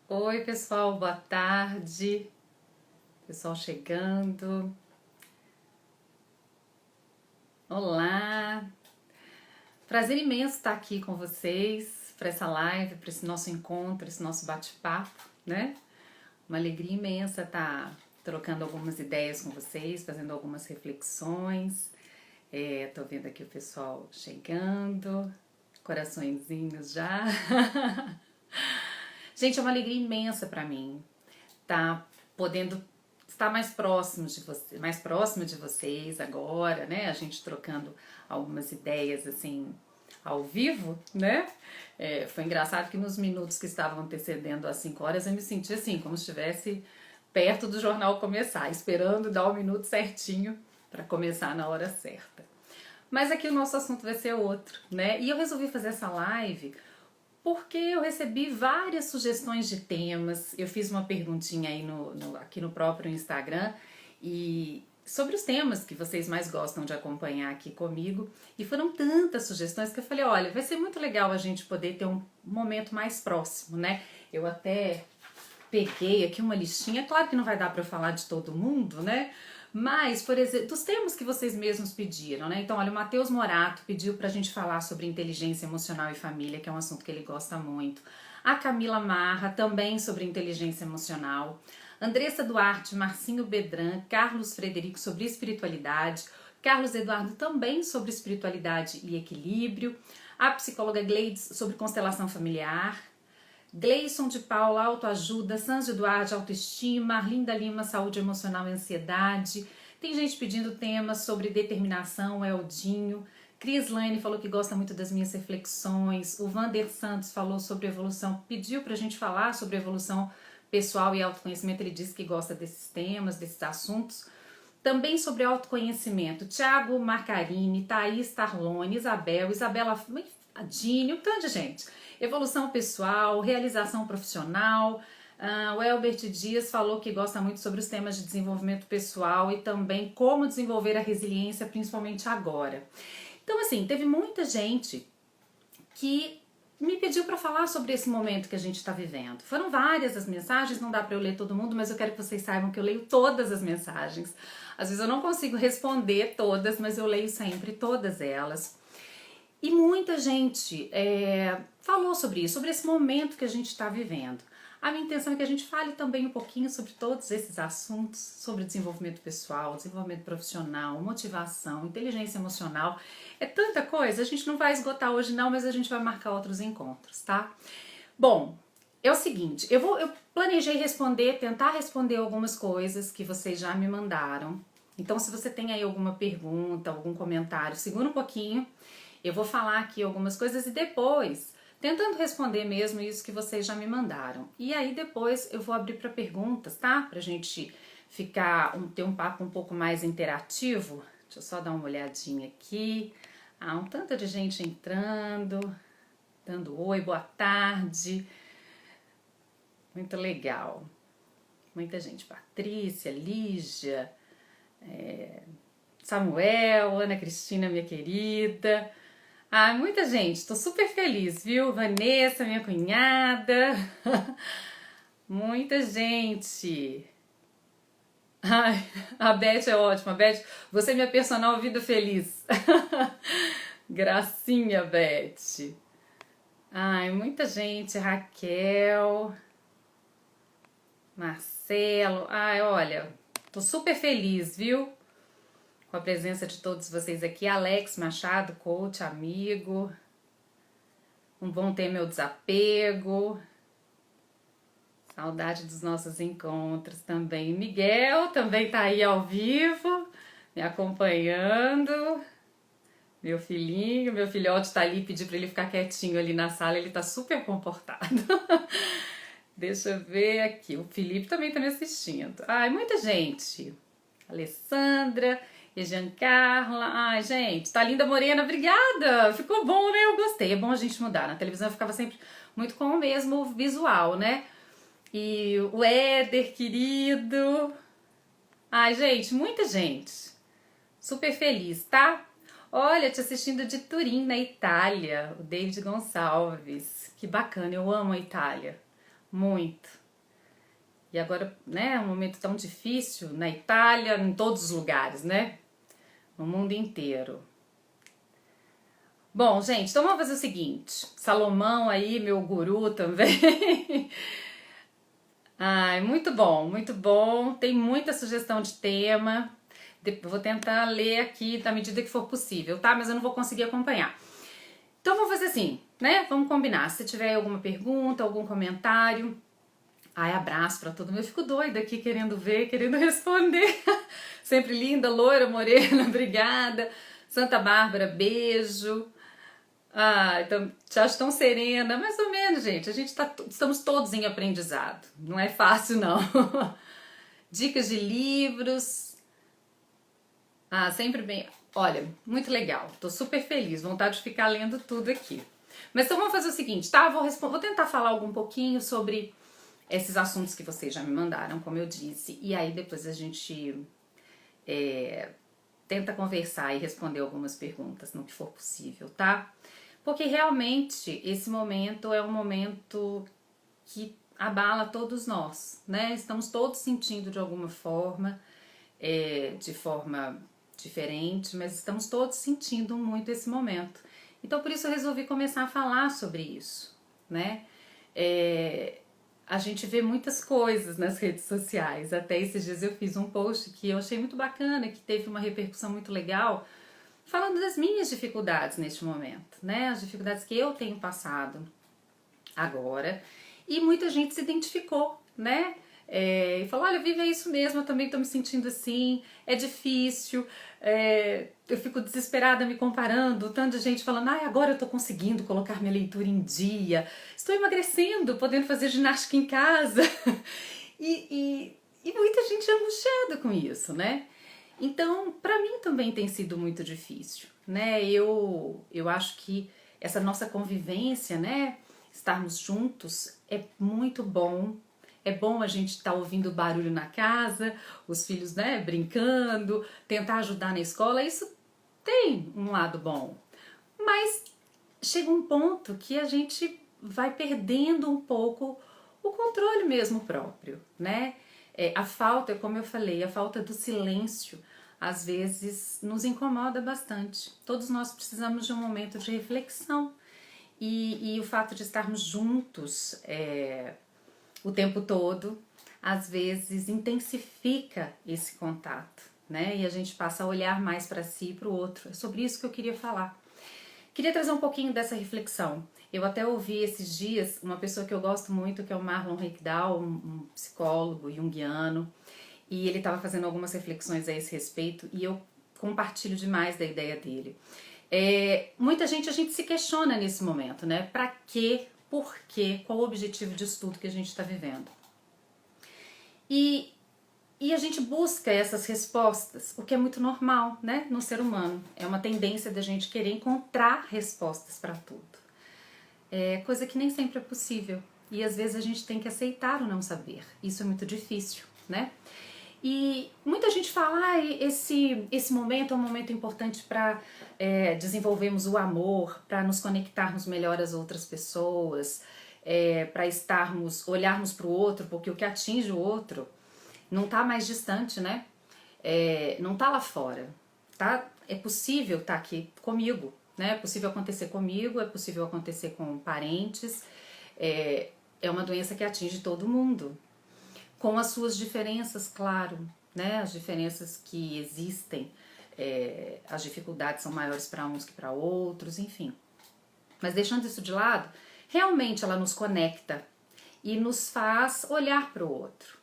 Oi, pessoal, boa tarde. Pessoal chegando. Olá. Prazer imenso estar aqui com vocês para essa live, para esse nosso encontro, esse nosso bate-papo, né? Uma alegria imensa estar trocando algumas ideias com vocês, fazendo algumas reflexões. Tô vendo aqui o pessoal chegando, coraçõezinhos já. Gente, é uma alegria imensa para mim tá podendo estar mais próximo de vocês agora, né? A gente trocando algumas ideias assim ao vivo, né? Foi engraçado que nos minutos que estavam antecedendo às 5 horas eu me senti assim, como se estivesse perto do jornal começar, esperando dar o minuto certinho para começar na hora certa. Mas aqui o nosso assunto vai ser outro, né? E eu resolvi fazer essa live porque eu recebi várias sugestões de temas. Eu fiz uma perguntinha aí aqui no próprio Instagram e sobre os temas que vocês mais gostam de acompanhar aqui comigo. E foram tantas sugestões que eu falei, olha, vai ser muito legal a gente poder ter um momento mais próximo, né? Eu até peguei aqui uma listinha, claro que não vai dar para eu falar de todo mundo, né? Mas, por exemplo, dos temas que vocês mesmos pediram, né? Então, olha, o Matheus Morato pediu pra gente falar sobre inteligência emocional e família, que é um assunto que ele gosta muito. A Camila Marra, também sobre inteligência emocional. Andressa Duarte, Marcinho Bedran, Carlos Frederico sobre espiritualidade. Carlos Eduardo também sobre espiritualidade e equilíbrio. A psicóloga Gleides sobre constelação familiar. Gleison de Paula, autoajuda, Sanz Eduardo, autoestima, Arlinda Lima, saúde emocional e ansiedade. Tem gente pedindo temas sobre determinação, Eldinho. Cris Lane falou que gosta muito das minhas reflexões. O Vander Santos falou sobre evolução, pediu pra gente falar sobre evolução pessoal e autoconhecimento. Ele disse que gosta desses temas, desses assuntos. Também sobre autoconhecimento, Thiago Marcarini, Thaís Tarlone, Isabela Dini, um tanto de gente. Evolução pessoal, realização profissional. O Elbert Dias falou que gosta muito sobre os temas de desenvolvimento pessoal e também como desenvolver a resiliência, principalmente agora. Então, assim, teve muita gente que me pediu para falar sobre esse momento que a gente está vivendo. Foram várias as mensagens, não dá para eu ler todo mundo, mas eu quero que vocês saibam que eu leio todas as mensagens. Às vezes eu não consigo responder todas, mas eu leio sempre todas elas. E muita gente falou sobre isso, sobre esse momento que a gente está vivendo. A minha intenção é que a gente fale também um pouquinho sobre todos esses assuntos, sobre desenvolvimento pessoal, desenvolvimento profissional, motivação, inteligência emocional. É tanta coisa, a gente não vai esgotar hoje não, mas a gente vai marcar outros encontros, tá? Bom, é o seguinte, eu planejei tentar responder algumas coisas que vocês já me mandaram. Então, se você tem aí alguma pergunta, algum comentário, segura um pouquinho. Eu vou falar aqui algumas coisas e depois, tentando responder mesmo isso que vocês já me mandaram. E aí depois eu vou abrir para perguntas, tá? Pra gente ter um papo um pouco mais interativo. Deixa eu só dar uma olhadinha aqui. Um tanto de gente entrando, dando oi, boa tarde. Muito legal. Muita gente. Patrícia, Lígia, Samuel, Ana Cristina, minha querida. Muita gente, tô super feliz, viu? Vanessa, minha cunhada. Muita gente. A Beth é ótima. Beth, você é minha personal vida feliz. Gracinha, Beth. Muita gente. Raquel. Marcelo. Olha, tô super feliz, viu? Com a presença de todos vocês aqui. Alex Machado, coach, amigo. Um bom ter meu desapego. Saudade dos nossos encontros também. Miguel também tá aí ao vivo, me acompanhando. Meu filhinho, meu filhote tá ali, pedi pra ele ficar quietinho ali na sala, ele tá super comportado. Deixa eu ver aqui, o Felipe também tá me assistindo. Muita gente. Alessandra, e Giancarla. Gente, tá linda, Morena, obrigada. Ficou bom, né? Eu gostei. É bom a gente mudar. Na televisão eu ficava sempre muito com o mesmo visual, né? E o Éder, querido. Gente, muita gente. Super feliz, tá? Olha, te assistindo de Turim, na Itália. O David Gonçalves. Que bacana, eu amo a Itália. muito. E agora, né, é um momento tão difícil na Itália, em todos os lugares, né? No mundo inteiro. Bom, gente, então vamos fazer o seguinte. Salomão aí, meu guru também. Ai, muito bom, muito bom. Tem muita sugestão de tema. Vou tentar ler aqui da medida que for possível, tá? Mas eu não vou conseguir acompanhar. Então vamos fazer assim, né? Vamos combinar. Se tiver alguma pergunta, algum comentário, ai, abraço pra todo mundo. Eu fico doida aqui querendo ver, querendo responder. Sempre linda, loira, morena, obrigada. Santa Bárbara, beijo. Ah, então te acho tão serena, mais ou menos, gente. A gente estamos todos em aprendizado. Não é fácil, não. Dicas de livros. Ah, sempre bem. Olha, muito legal. Tô super feliz. Vontade de ficar lendo tudo aqui. Mas então vamos fazer o seguinte, tá? Vou tentar falar algum pouquinho sobre esses assuntos que vocês já me mandaram, como eu disse. E aí depois a gente tenta conversar e responder algumas perguntas no que for possível, tá? Porque realmente esse momento é um momento que abala todos nós, né? Estamos todos sentindo de alguma forma, de forma diferente, mas estamos todos sentindo muito esse momento. Então por isso eu resolvi começar a falar sobre isso, né? A gente vê muitas coisas nas redes sociais. Até esses dias eu fiz um post que eu achei muito bacana, que teve uma repercussão muito legal, falando das minhas dificuldades neste momento, né? As dificuldades que eu tenho passado agora. E muita gente se identificou, né? E falou, olha, Vivi, é isso mesmo, eu também tô me sentindo assim, é difícil, eu fico desesperada me comparando, tanta gente falando, agora eu tô conseguindo colocar minha leitura em dia, estou emagrecendo, podendo fazer ginástica em casa. E muita gente angustiada com isso, né? Então, para mim também tem sido muito difícil, né? Eu acho que essa nossa convivência, né? Estarmos juntos é muito bom. É bom a gente estar ouvindo barulho na casa, os filhos, né, brincando, tentar ajudar na escola. Isso tem um lado bom. Mas chega um ponto que a gente vai perdendo um pouco o controle mesmo próprio, né? A falta, como eu falei, a falta do silêncio às vezes nos incomoda bastante. Todos nós precisamos de um momento de reflexão e o fato de estarmos juntos o tempo todo, às vezes intensifica esse contato, né? E a gente passa a olhar mais para si e para o outro. É sobre isso que eu queria falar. Queria trazer um pouquinho dessa reflexão. Eu até ouvi esses dias uma pessoa que eu gosto muito, que é o Marlon Rickdown, um psicólogo junguiano, e ele estava fazendo algumas reflexões a esse respeito e eu compartilho demais da ideia dele. Muita gente, a gente se questiona nesse momento, né? Pra quê? Por quê? Qual o objetivo disso tudo que a gente está vivendo? E a gente busca essas respostas, o que é muito normal, né? No ser humano. É uma tendência da gente querer encontrar respostas para tudo. Coisa que nem sempre é possível. E às vezes a gente tem que aceitar o não saber. Isso é muito difícil, né? E muita gente fala, esse momento é um momento importante para desenvolvermos o amor, para nos conectarmos melhor às outras pessoas, para olharmos para o outro, porque o que atinge o outro não está mais distante, né? Não está lá fora, tá? É possível estar aqui comigo, né? É possível acontecer comigo, é possível acontecer com parentes, é uma doença que atinge todo mundo. Com as suas diferenças, claro, né? As diferenças que existem, as dificuldades são maiores para uns que para outros, enfim. Mas deixando isso de lado, realmente ela nos conecta e nos faz olhar para o outro.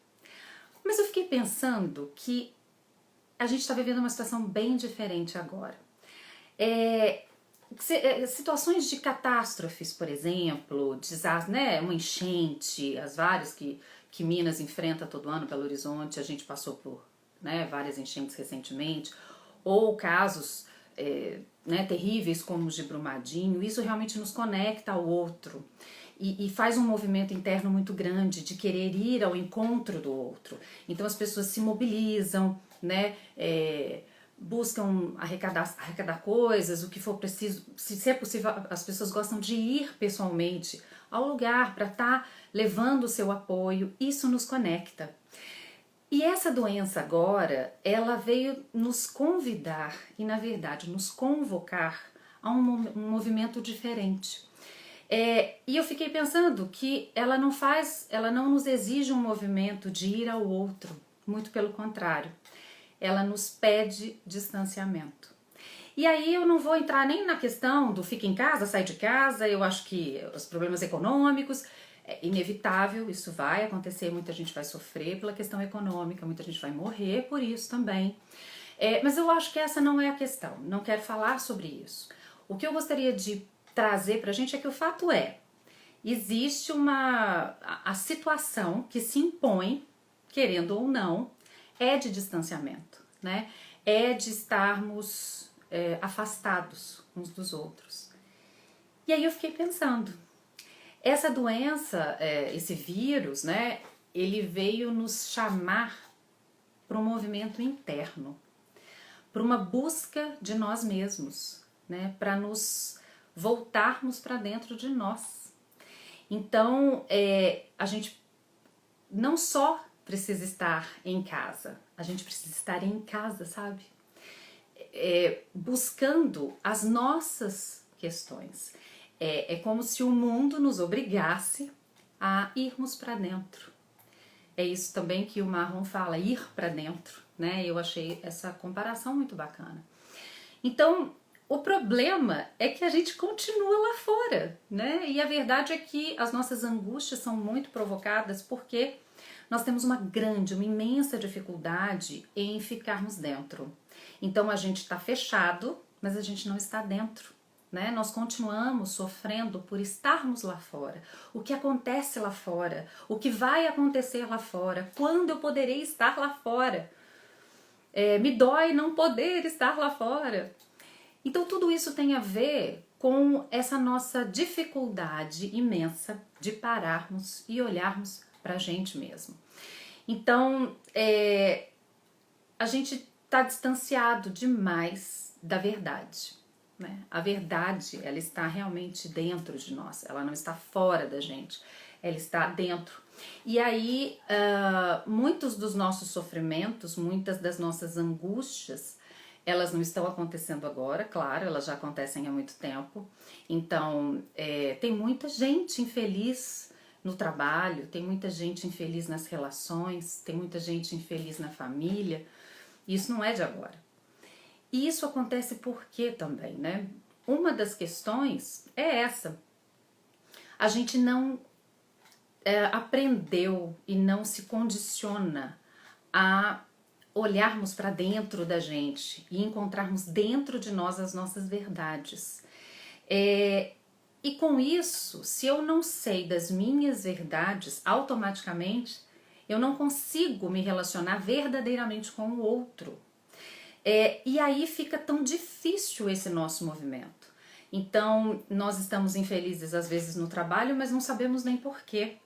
Mas eu fiquei pensando que a gente está vivendo uma situação bem diferente agora. Situações de catástrofes, por exemplo, desastre, né? Uma enchente, as várias que Minas enfrenta todo ano, Belo Horizonte, a gente passou por, né, várias enchentes recentemente, ou casos terríveis como os de Brumadinho. Isso realmente nos conecta ao outro e faz um movimento interno muito grande de querer ir ao encontro do outro. Então as pessoas se mobilizam, né, buscam arrecadar coisas, o que for preciso. Se é possível, as pessoas gostam de ir pessoalmente ao lugar, para estar levando o seu apoio. Isso nos conecta. E essa doença agora, ela veio nos convidar e, na verdade, nos convocar a um movimento diferente. E eu fiquei pensando que ela não nos exige um movimento de ir ao outro, muito pelo contrário, ela nos pede distanciamento. E aí eu não vou entrar nem na questão do fica em casa, sai de casa, eu acho que os problemas econômicos, é inevitável, isso vai acontecer, muita gente vai sofrer pela questão econômica, muita gente vai morrer por isso também. Mas eu acho que essa não é a questão, não quero falar sobre isso. O que eu gostaria de trazer pra gente é que o fato existe a situação que se impõe, querendo ou não, é de distanciamento, né? É de estarmos afastados uns dos outros. E aí eu fiquei pensando, essa doença, esse vírus, né, ele veio nos chamar para um movimento interno, para uma busca de nós mesmos, né, para nos voltarmos para dentro de nós. Então, a gente não só precisa estar em casa, a gente precisa estar em casa, sabe? Buscando as nossas questões. É como se o mundo nos obrigasse a irmos para dentro. É isso também que o Marron fala, ir para dentro, né? Eu achei essa comparação muito bacana. Então, o problema é que a gente continua lá fora, né? E a verdade é que as nossas angústias são muito provocadas porque nós temos uma imensa dificuldade em ficarmos dentro. Então a gente está fechado, mas a gente não está dentro, né? Nós continuamos sofrendo por estarmos lá fora. O que acontece lá fora? O que vai acontecer lá fora? Quando eu poderei estar lá fora? Me dói não poder estar lá fora. Então tudo isso tem a ver com essa nossa dificuldade imensa de pararmos e olharmos para a gente mesmo. Então, a gente está distanciado demais da verdade, né? A verdade, ela está realmente dentro de nós, ela não está fora da gente, ela está dentro. E aí, muitos dos nossos sofrimentos, muitas das nossas angústias, elas não estão acontecendo agora, claro, elas já acontecem há muito tempo. Então, tem muita gente infeliz no trabalho, tem muita gente infeliz nas relações, tem muita gente infeliz na família. Isso não é de agora. E isso acontece por quê também, né? Uma das questões é essa. A gente não aprendeu e não se condiciona a olharmos para dentro da gente e encontrarmos dentro de nós as nossas verdades. E com isso, se eu não sei das minhas verdades, automaticamente eu não consigo me relacionar verdadeiramente com o outro. E aí fica tão difícil esse nosso movimento. Então, nós estamos infelizes às vezes no trabalho, mas não sabemos nem porquê.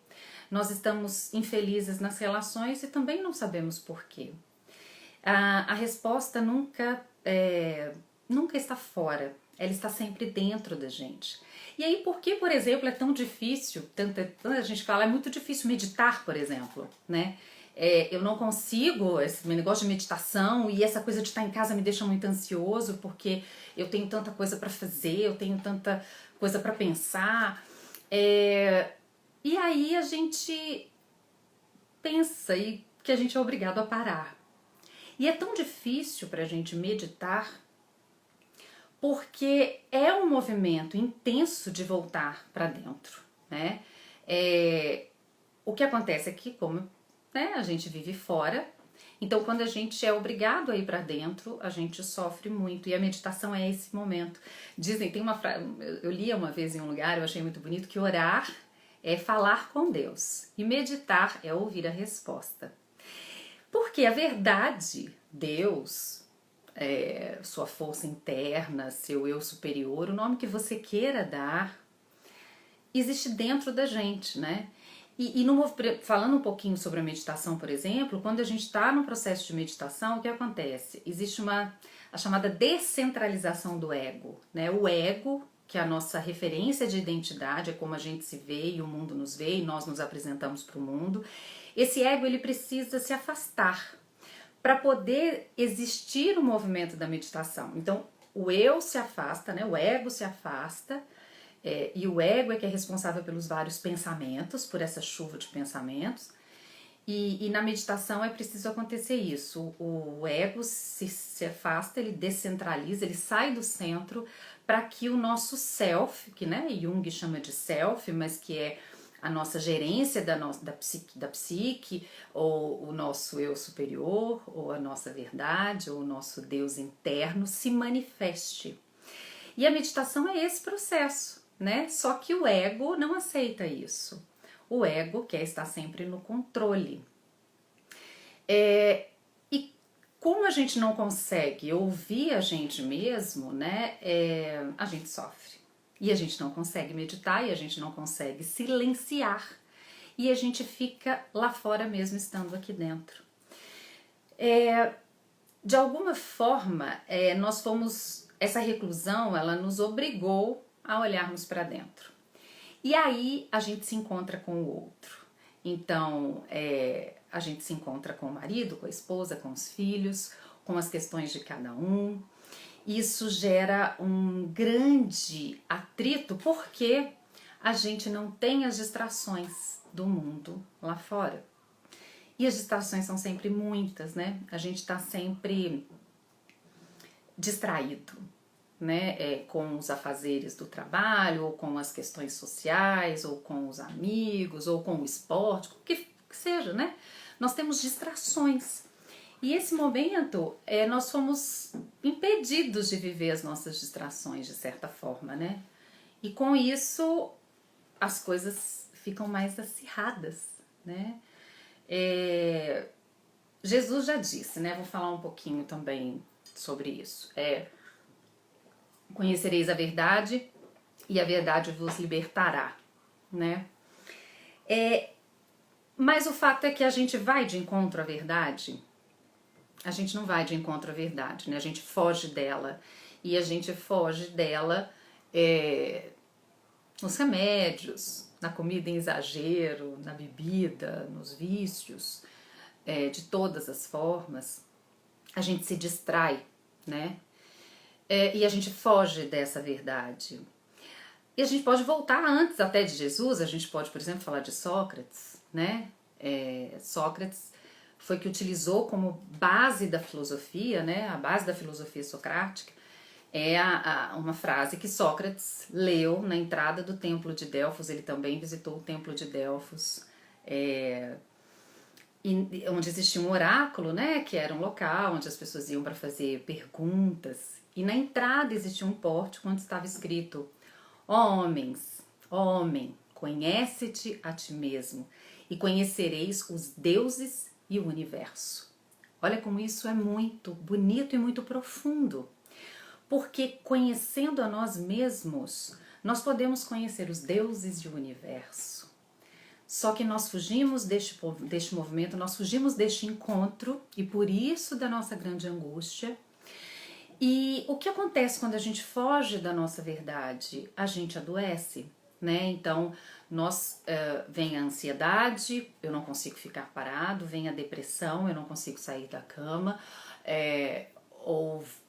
Nós estamos infelizes nas relações e também não sabemos porquê. A resposta nunca está fora, ela está sempre dentro da gente. E aí, por que, por exemplo, é tão difícil, a gente fala, é muito difícil meditar, por exemplo, né? Eu não consigo, esse meu negócio de meditação e essa coisa de estar em casa me deixa muito ansioso, porque eu tenho tanta coisa para fazer, eu tenho tanta coisa para pensar. E aí a gente pensa que a gente é obrigado a parar. E é tão difícil para a gente meditar porque é um movimento intenso de voltar para dentro, né? O que acontece é que, como a gente vive fora, então quando a gente é obrigado a ir para dentro, a gente sofre muito. E a meditação é esse momento. Dizem, tem uma frase, eu li uma vez em um lugar, eu achei muito bonito, que orar é falar com Deus e meditar é ouvir a resposta. Porque a verdade, Deus, sua força interna, seu eu superior, o nome que você queira dar, existe dentro da gente, né? Falando um pouquinho sobre a meditação, por exemplo, quando a gente está no processo de meditação, o que acontece? Existe a chamada descentralização do ego, né? O ego, que é a nossa referência de identidade, é como a gente se vê e o mundo nos vê e nós nos apresentamos para o mundo. Esse ego, ele precisa se afastar para poder existir o movimento da meditação. Então, o eu se afasta, né? O ego se afasta, e o ego é que é responsável pelos vários pensamentos, por essa chuva de pensamentos. E na meditação é preciso acontecer isso. O ego se afasta, ele descentraliza, ele sai do centro para que o nosso self, que, né, Jung chama de self, mas que é a nossa gerência da psique, ou o nosso eu superior, ou a nossa verdade, ou o nosso Deus interno se manifeste. E a meditação é esse processo, né? Só que o ego não aceita isso. O ego quer estar sempre no controle. E como a gente não consegue ouvir a gente mesmo, né? A gente sofre. E a gente não consegue meditar, e a gente não consegue silenciar. E a gente fica lá fora mesmo, estando aqui dentro. De alguma forma, essa reclusão, ela nos obrigou a olharmos para dentro. E aí a gente se encontra com o outro. Então, a gente se encontra com o marido, com a esposa, com os filhos, com as questões de cada um. Isso gera um grande atrito porque a gente não tem as distrações do mundo lá fora. E as distrações são sempre muitas, né? A gente está sempre distraído, né? Com os afazeres do trabalho, ou com as questões sociais, ou com os amigos, ou com o esporte, o que seja, né? Nós temos distrações. E esse momento, nós fomos impedidos de viver as nossas distrações, de certa forma, né? E com isso, as coisas ficam mais acirradas, né? Jesus já disse, né? Vou falar um pouquinho também sobre isso. Conhecereis a verdade e a verdade vos libertará, né? Mas o fato é que a gente vai de encontro à verdade. A gente não vai de encontro à verdade, né? A gente foge dela. E a gente foge dela nos remédios, na comida em exagero, na bebida, nos vícios, de todas as formas. A gente se distrai, né? E a gente foge dessa verdade. E a gente pode voltar antes até de Jesus, a gente pode, por exemplo, falar de Sócrates, né? Sócrates foi que utilizou como base da filosofia, né? A base da filosofia socrática uma frase que Sócrates leu na entrada do templo de Delfos. Ele também visitou o templo de Delfos, onde existia um oráculo, né? Que era um local onde as pessoas iam para fazer perguntas. E na entrada existia um pórtico onde estava escrito: homem, conhece-te a ti mesmo e conhecereis os deuses e o universo. Olha como isso é muito bonito e muito profundo. Porque conhecendo a nós mesmos, nós podemos conhecer os deuses e o universo. Só que nós fugimos deste movimento, nós fugimos deste encontro, e por isso da nossa grande angústia. E o que acontece quando a gente foge da nossa verdade? A gente adoece, né? Então, vem a ansiedade, eu não consigo ficar parado, vem a depressão, eu não consigo sair da cama,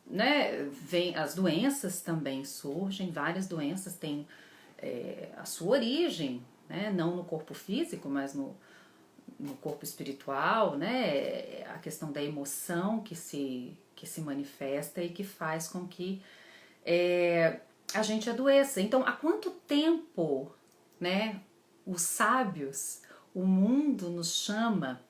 né, vem as doenças também surgem, várias doenças têm a sua origem, né? Não no corpo físico, mas no corpo espiritual, né? A questão da emoção que se manifesta e que faz com que a gente adoeça. Então, há quanto tempo, né, os sábios, o mundo nos chama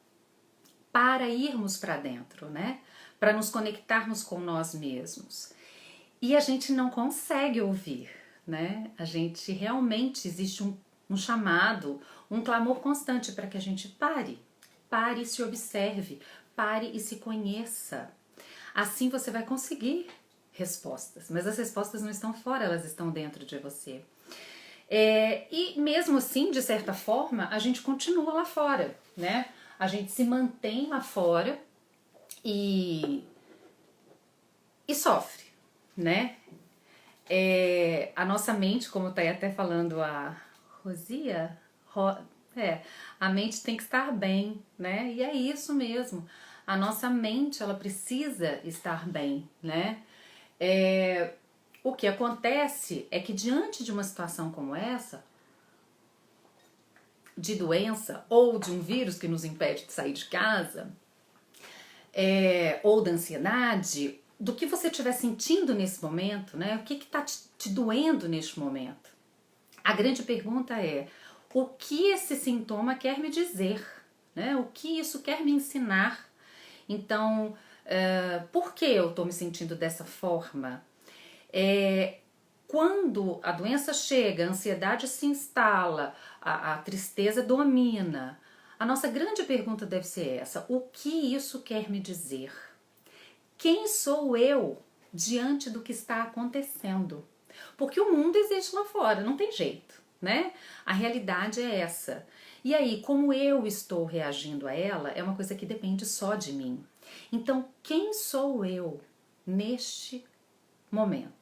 para irmos para dentro, né? Para nos conectarmos com nós mesmos. E a gente não consegue ouvir, né? A gente realmente existe um chamado, um clamor constante para que a gente pare e se observe, pare e se conheça. Assim você vai conseguir respostas, mas as respostas não estão fora, elas estão dentro de você. E mesmo assim, de certa forma, a gente continua lá fora, né? A gente se mantém lá fora e sofre, né? A nossa mente, como está aí até falando a Rosia, é, a mente tem que estar bem, né? E é isso mesmo. A nossa mente, ela precisa estar bem, né? O que acontece é que diante de uma situação como essa, de doença ou de um vírus que nos impede de sair de casa, ou da ansiedade, do que você estiver sentindo nesse momento, né? O que está te doendo neste momento? A grande pergunta é: o que esse sintoma quer me dizer? Né? O que isso quer me ensinar? Então, por que eu estou me sentindo dessa forma? Quando a doença chega, a ansiedade se instala, a tristeza domina, a nossa grande pergunta deve ser essa: o que isso quer me dizer? Quem sou eu diante do que está acontecendo? Porque o mundo existe lá fora, não tem jeito, né? A realidade é essa. E aí, como eu estou reagindo a ela, é uma coisa que depende só de mim. Então, quem sou eu neste momento?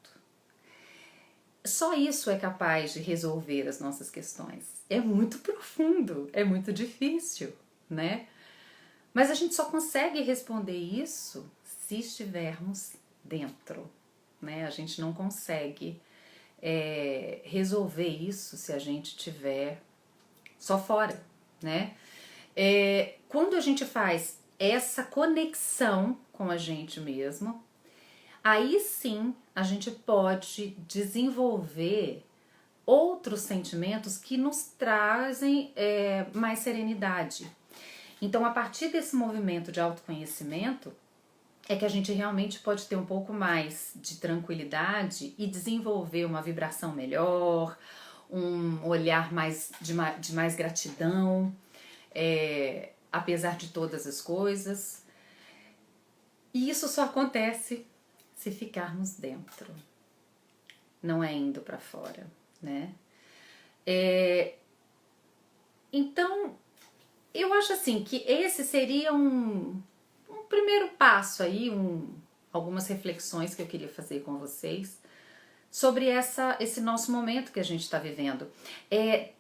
Só isso é capaz de resolver as nossas questões. É muito profundo, é muito difícil, né? Mas a gente só consegue responder isso se estivermos dentro, né? A gente não consegue resolver isso se a gente estiver só fora, né? Quando a gente faz essa conexão com a gente mesmo, aí sim a gente pode desenvolver outros sentimentos que nos trazem mais serenidade. Então, a partir desse movimento de autoconhecimento, é que a gente realmente pode ter um pouco mais de tranquilidade e desenvolver uma vibração melhor, um olhar de mais gratidão, apesar de todas as coisas. E isso só acontece se ficarmos dentro, não é indo para fora, né? Então, eu acho assim que esse seria um primeiro passo aí, algumas reflexões que eu queria fazer com vocês sobre esse nosso momento que a gente está vivendo.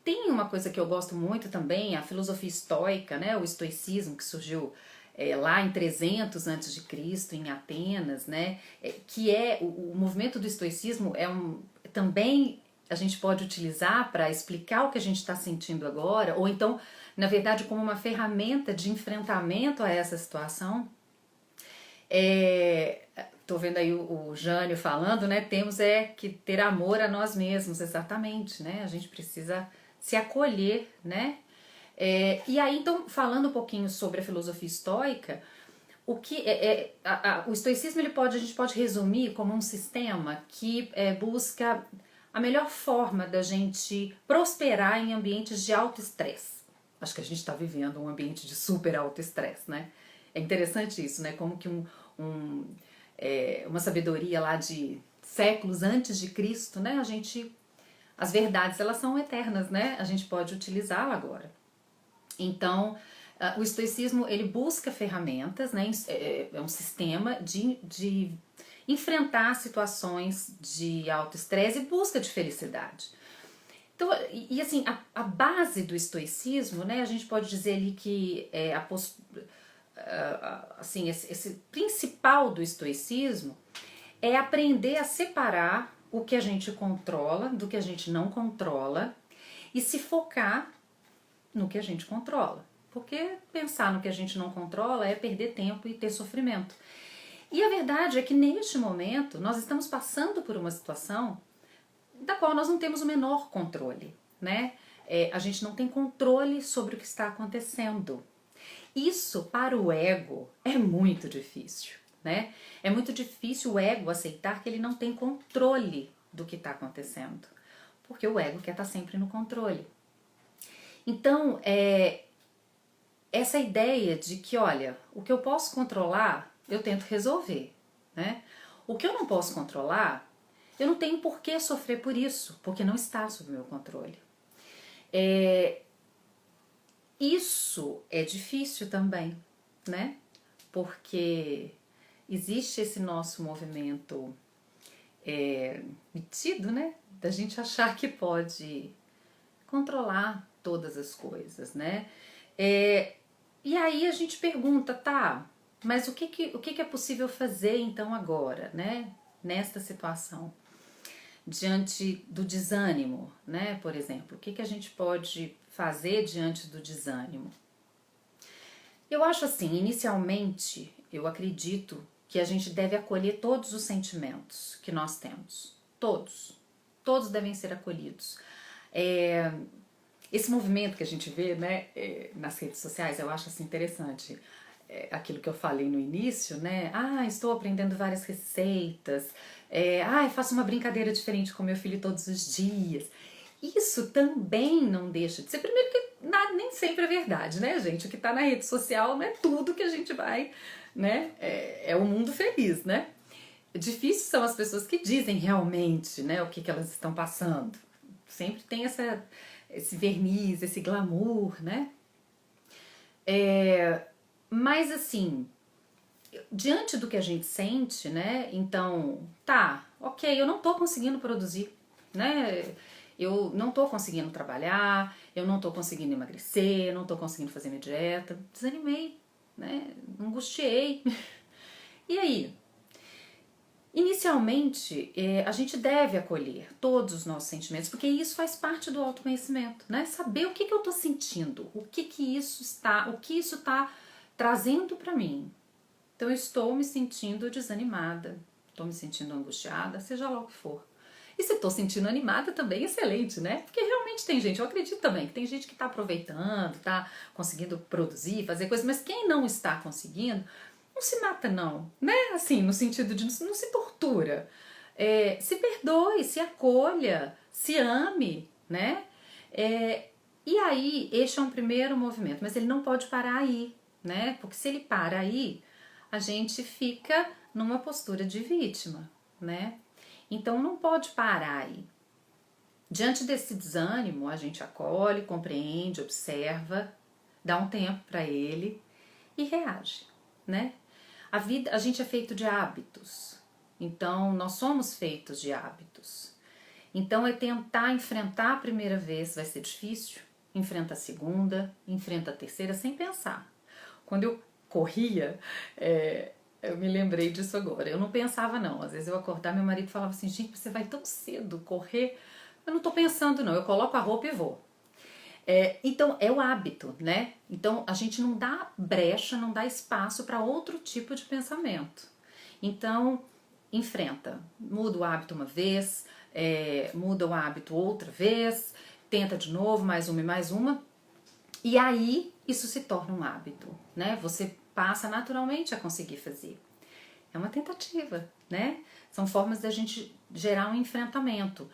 Tem uma coisa que eu gosto muito também, a filosofia estoica, né, o estoicismo que surgiu lá em 300 a.C., em Atenas, né, que o movimento do estoicismo também a gente pode utilizar para explicar o que a gente está sentindo agora, ou então, na verdade, como uma ferramenta de enfrentamento a essa situação. Tô vendo aí o Jânio falando, né? Temos que ter amor a nós mesmos, exatamente, né? A gente precisa se acolher, né? E aí, então, falando um pouquinho sobre a filosofia estoica, o estoicismo a gente pode resumir como um sistema que busca a melhor forma da gente prosperar em ambientes de alto estresse. Acho que a gente está vivendo um ambiente de super alto estresse, né? É interessante isso, né? Como que uma sabedoria lá de séculos antes de Cristo, né? As verdades, elas são eternas, né? A gente pode utilizá-la agora. Então, o estoicismo, ele busca ferramentas, né? É um sistema de enfrentar situações de alto estresse e busca de felicidade. Então, e assim, a base do estoicismo, né? A gente pode dizer ali que assim, esse principal do estoicismo é aprender a separar o que a gente controla do que a gente não controla e se focar no que a gente controla. Porque pensar no que a gente não controla é perder tempo e ter sofrimento. E a verdade é que neste momento nós estamos passando por uma situação da qual nós não temos o menor controle, né? A gente não tem controle sobre o que está acontecendo. Isso para o ego é muito difícil, né? É muito difícil o ego aceitar que ele não tem controle do que está acontecendo, porque o ego quer estar sempre no controle. Então, essa ideia de que, olha, o que eu posso controlar, eu tento resolver, né? O que eu não posso controlar, eu não tenho por que sofrer por isso, porque não está sob meu controle. Isso é difícil também, né? Porque existe esse nosso movimento metido, né? Da gente achar que pode controlar todas as coisas, né? E aí a gente pergunta, tá, mas o que é possível fazer então agora, né? Nesta situação, diante do desânimo, né? Por exemplo, o que a gente pode fazer diante do desânimo? Eu acho assim, inicialmente, eu acredito que a gente deve acolher todos os sentimentos que nós temos. Todos. Todos devem ser acolhidos. Esse movimento que a gente vê, né, nas redes sociais, eu acho assim interessante. Aquilo que eu falei no início, né? Ah, estou aprendendo várias receitas. Faço uma brincadeira diferente com meu filho todos os dias. Isso também não deixa de ser. Primeiro que nem sempre é verdade, né, gente? O que está na rede social não é tudo que a gente vai, né? É o mundo feliz, né? Difíceis são as pessoas que dizem realmente, né, o que elas estão passando. Sempre tem esse verniz, esse glamour, né? Mas assim, diante do que a gente sente, né? Então, tá, ok, eu não tô conseguindo produzir, né? Eu não tô conseguindo trabalhar, eu não tô conseguindo emagrecer, eu não tô conseguindo fazer minha dieta, desanimei, né? Angustiei. E aí? Inicialmente, a gente deve acolher todos os nossos sentimentos, porque isso faz parte do autoconhecimento, né? Saber o que eu tô sentindo, o que isso está trazendo para mim. Então, eu estou me sentindo desanimada, estou me sentindo angustiada, seja lá o que for. E se estou sentindo animada também, excelente, né? Porque realmente tem gente, eu acredito também, que tem gente que está aproveitando, está conseguindo produzir, fazer coisas, mas quem não está conseguindo, não se mata não, né? Assim, no sentido de não se tortura. Se perdoe, se acolha, se ame, né? E aí, este é um primeiro movimento, mas ele não pode parar aí, né? Porque se ele para aí, a gente fica numa postura de vítima, né? Então não pode parar aí. Diante desse desânimo, a gente acolhe, compreende, observa, dá um tempo para ele e reage, né? A gente é feito de hábitos. Então nós somos feitos de hábitos. Então é tentar enfrentar a primeira vez, vai ser difícil, enfrenta a segunda, enfrenta a terceira sem pensar. Quando eu corria, eu me lembrei disso agora. Eu não pensava não. Às vezes eu acordava, meu marido falava assim, gente, você vai tão cedo correr. Eu não tô pensando não, eu coloco a roupa e vou. Então é o hábito, né? Então a gente não dá brecha, não dá espaço para outro tipo de pensamento. Então enfrenta, muda o hábito uma vez, muda o hábito outra vez, tenta de novo, mais uma e mais uma. E aí isso se torna um hábito, né? Você passa naturalmente a conseguir fazer. É uma tentativa, né? São formas da gente gerar um enfrentamento.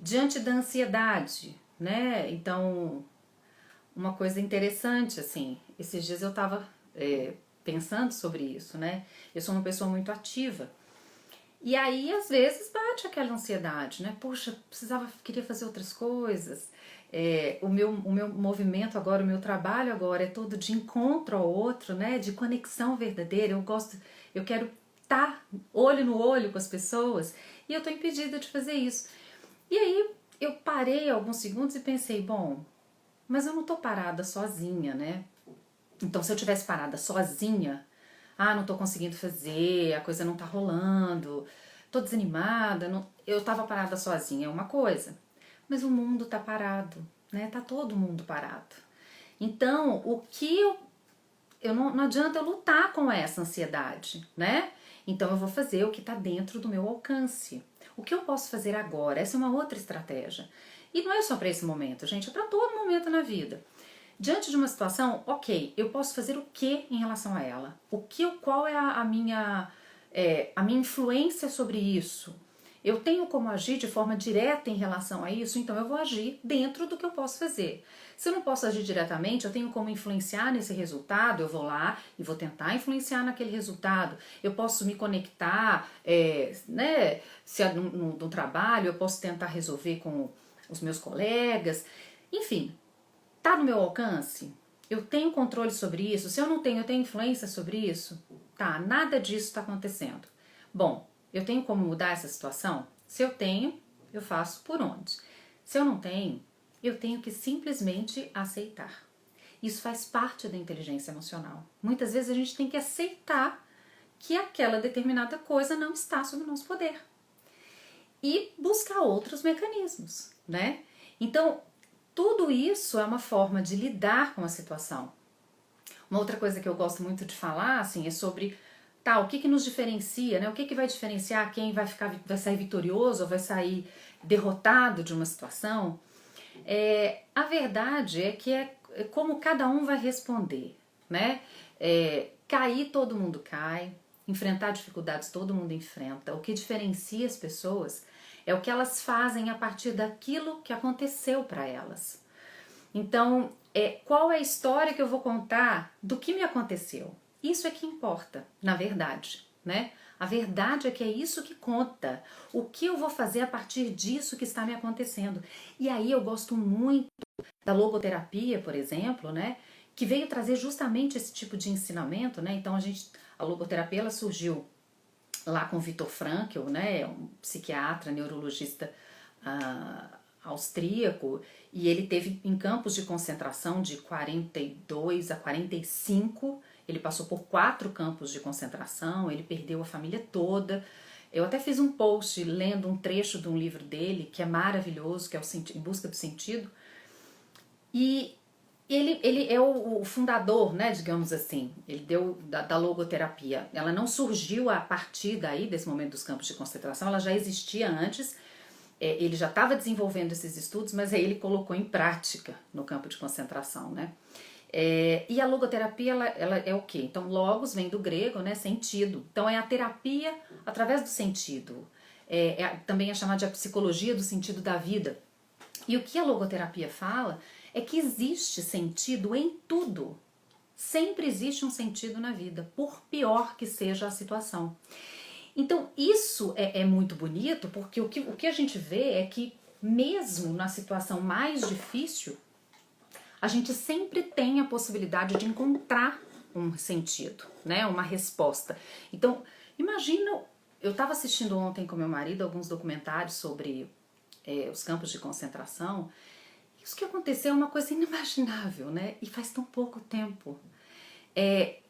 Diante da ansiedade, né? Então, uma coisa interessante, assim, esses dias eu estava pensando sobre isso, né? Eu sou uma pessoa muito ativa. E aí, às vezes, bate aquela ansiedade, né? Poxa, queria fazer outras coisas. O meu movimento agora, o meu trabalho agora é todo de encontro ao outro, né? De conexão verdadeira. Eu quero estar olho no olho com as pessoas e eu estou impedida de fazer isso. E aí eu parei alguns segundos e pensei, bom, mas eu não estou parada sozinha, né? Então, se eu tivesse parada sozinha, não tô conseguindo fazer, a coisa não tá rolando, tô desanimada, eu tava parada sozinha, é uma coisa. Mas o mundo tá parado, né? Tá todo mundo parado. Então, não adianta eu lutar com essa ansiedade, né? Então eu vou fazer o que tá dentro do meu alcance. O que eu posso fazer agora? Essa é uma outra estratégia. E não é só para esse momento, gente, é para todo momento na vida. Diante de uma situação, ok, eu posso fazer o que em relação a ela? Qual é a minha influência sobre isso? Eu tenho como agir de forma direta em relação a isso, então eu vou agir dentro do que eu posso fazer. Se eu não posso agir diretamente, eu tenho como influenciar nesse resultado, eu vou lá e vou tentar influenciar naquele resultado. Eu posso me conectar, né? Se é no trabalho, eu posso tentar resolver com os meus colegas. Enfim, tá no meu alcance? Eu tenho controle sobre isso? Se eu não tenho, eu tenho influência sobre isso? Tá, nada disso está acontecendo. Bom, Eu tenho como mudar essa situação? Se eu tenho, eu faço por onde? Se eu não tenho, eu tenho que simplesmente aceitar. Isso faz parte da inteligência emocional. Muitas vezes a gente tem que aceitar que aquela determinada coisa não está sob o nosso poder e buscar outros mecanismos, né? Então, tudo isso é uma forma de lidar com a situação. Uma outra coisa que eu gosto muito de falar, assim, é sobre o que nos diferencia, né? O que vai diferenciar quem vai sair vitorioso ou vai sair derrotado de uma situação. A verdade é que é como cada um vai responder, né? Cair todo mundo cai, enfrentar dificuldades todo mundo enfrenta. O que diferencia as pessoas é o que elas fazem a partir daquilo que aconteceu para elas. Então, qual é a história que eu vou contar do que me aconteceu? Isso é que importa, na verdade, né? A verdade é que é isso que conta. O que eu vou fazer a partir disso que está me acontecendo? E aí eu gosto muito da logoterapia, por exemplo, né? Que veio trazer justamente esse tipo de ensinamento, né? Então a logoterapia ela surgiu lá com Viktor Frankl, né? Um psiquiatra, neurologista austríaco, e ele teve em campos de concentração de 42 a 45. Ele passou por 4 campos de concentração, ele perdeu a família toda. Eu até fiz um post lendo um trecho de um livro dele, que é maravilhoso, que é Em Busca do Sentido. E ele é o fundador, né, digamos assim, ele deu da logoterapia. Ela não surgiu a partir daí, desse momento dos campos de concentração, ela já existia antes. Ele já estava desenvolvendo esses estudos, mas aí ele colocou em prática no campo de concentração, né? E a logoterapia, ela é o quê? Então, logos vem do grego, né? Sentido. Então, é a terapia através do sentido. Também é chamada de a psicologia do sentido da vida. E o que a logoterapia fala é que existe sentido em tudo. Sempre existe um sentido na vida, por pior que seja a situação. Então, isso é muito bonito, porque o que a gente vê é que, mesmo na situação mais difícil, a gente sempre tem a possibilidade de encontrar um sentido, né? Uma resposta. Então, imagina, eu estava assistindo ontem com meu marido alguns documentários sobre os campos de concentração. Isso que aconteceu é uma coisa inimaginável, né? E faz tão pouco tempo. É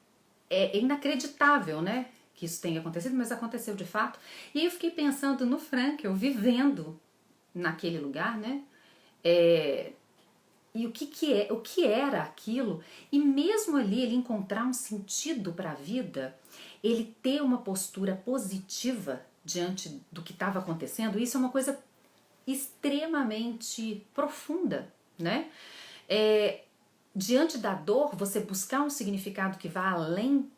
inacreditável, né? Que isso tenha acontecido, mas aconteceu de fato. E aí eu fiquei pensando no Frankl, vivendo naquele lugar, né? E o que era aquilo, e mesmo ali ele encontrar um sentido para a vida, ele ter uma postura positiva diante do que estava acontecendo, isso é uma coisa extremamente profunda, né? Diante da dor, você buscar um significado que vá além.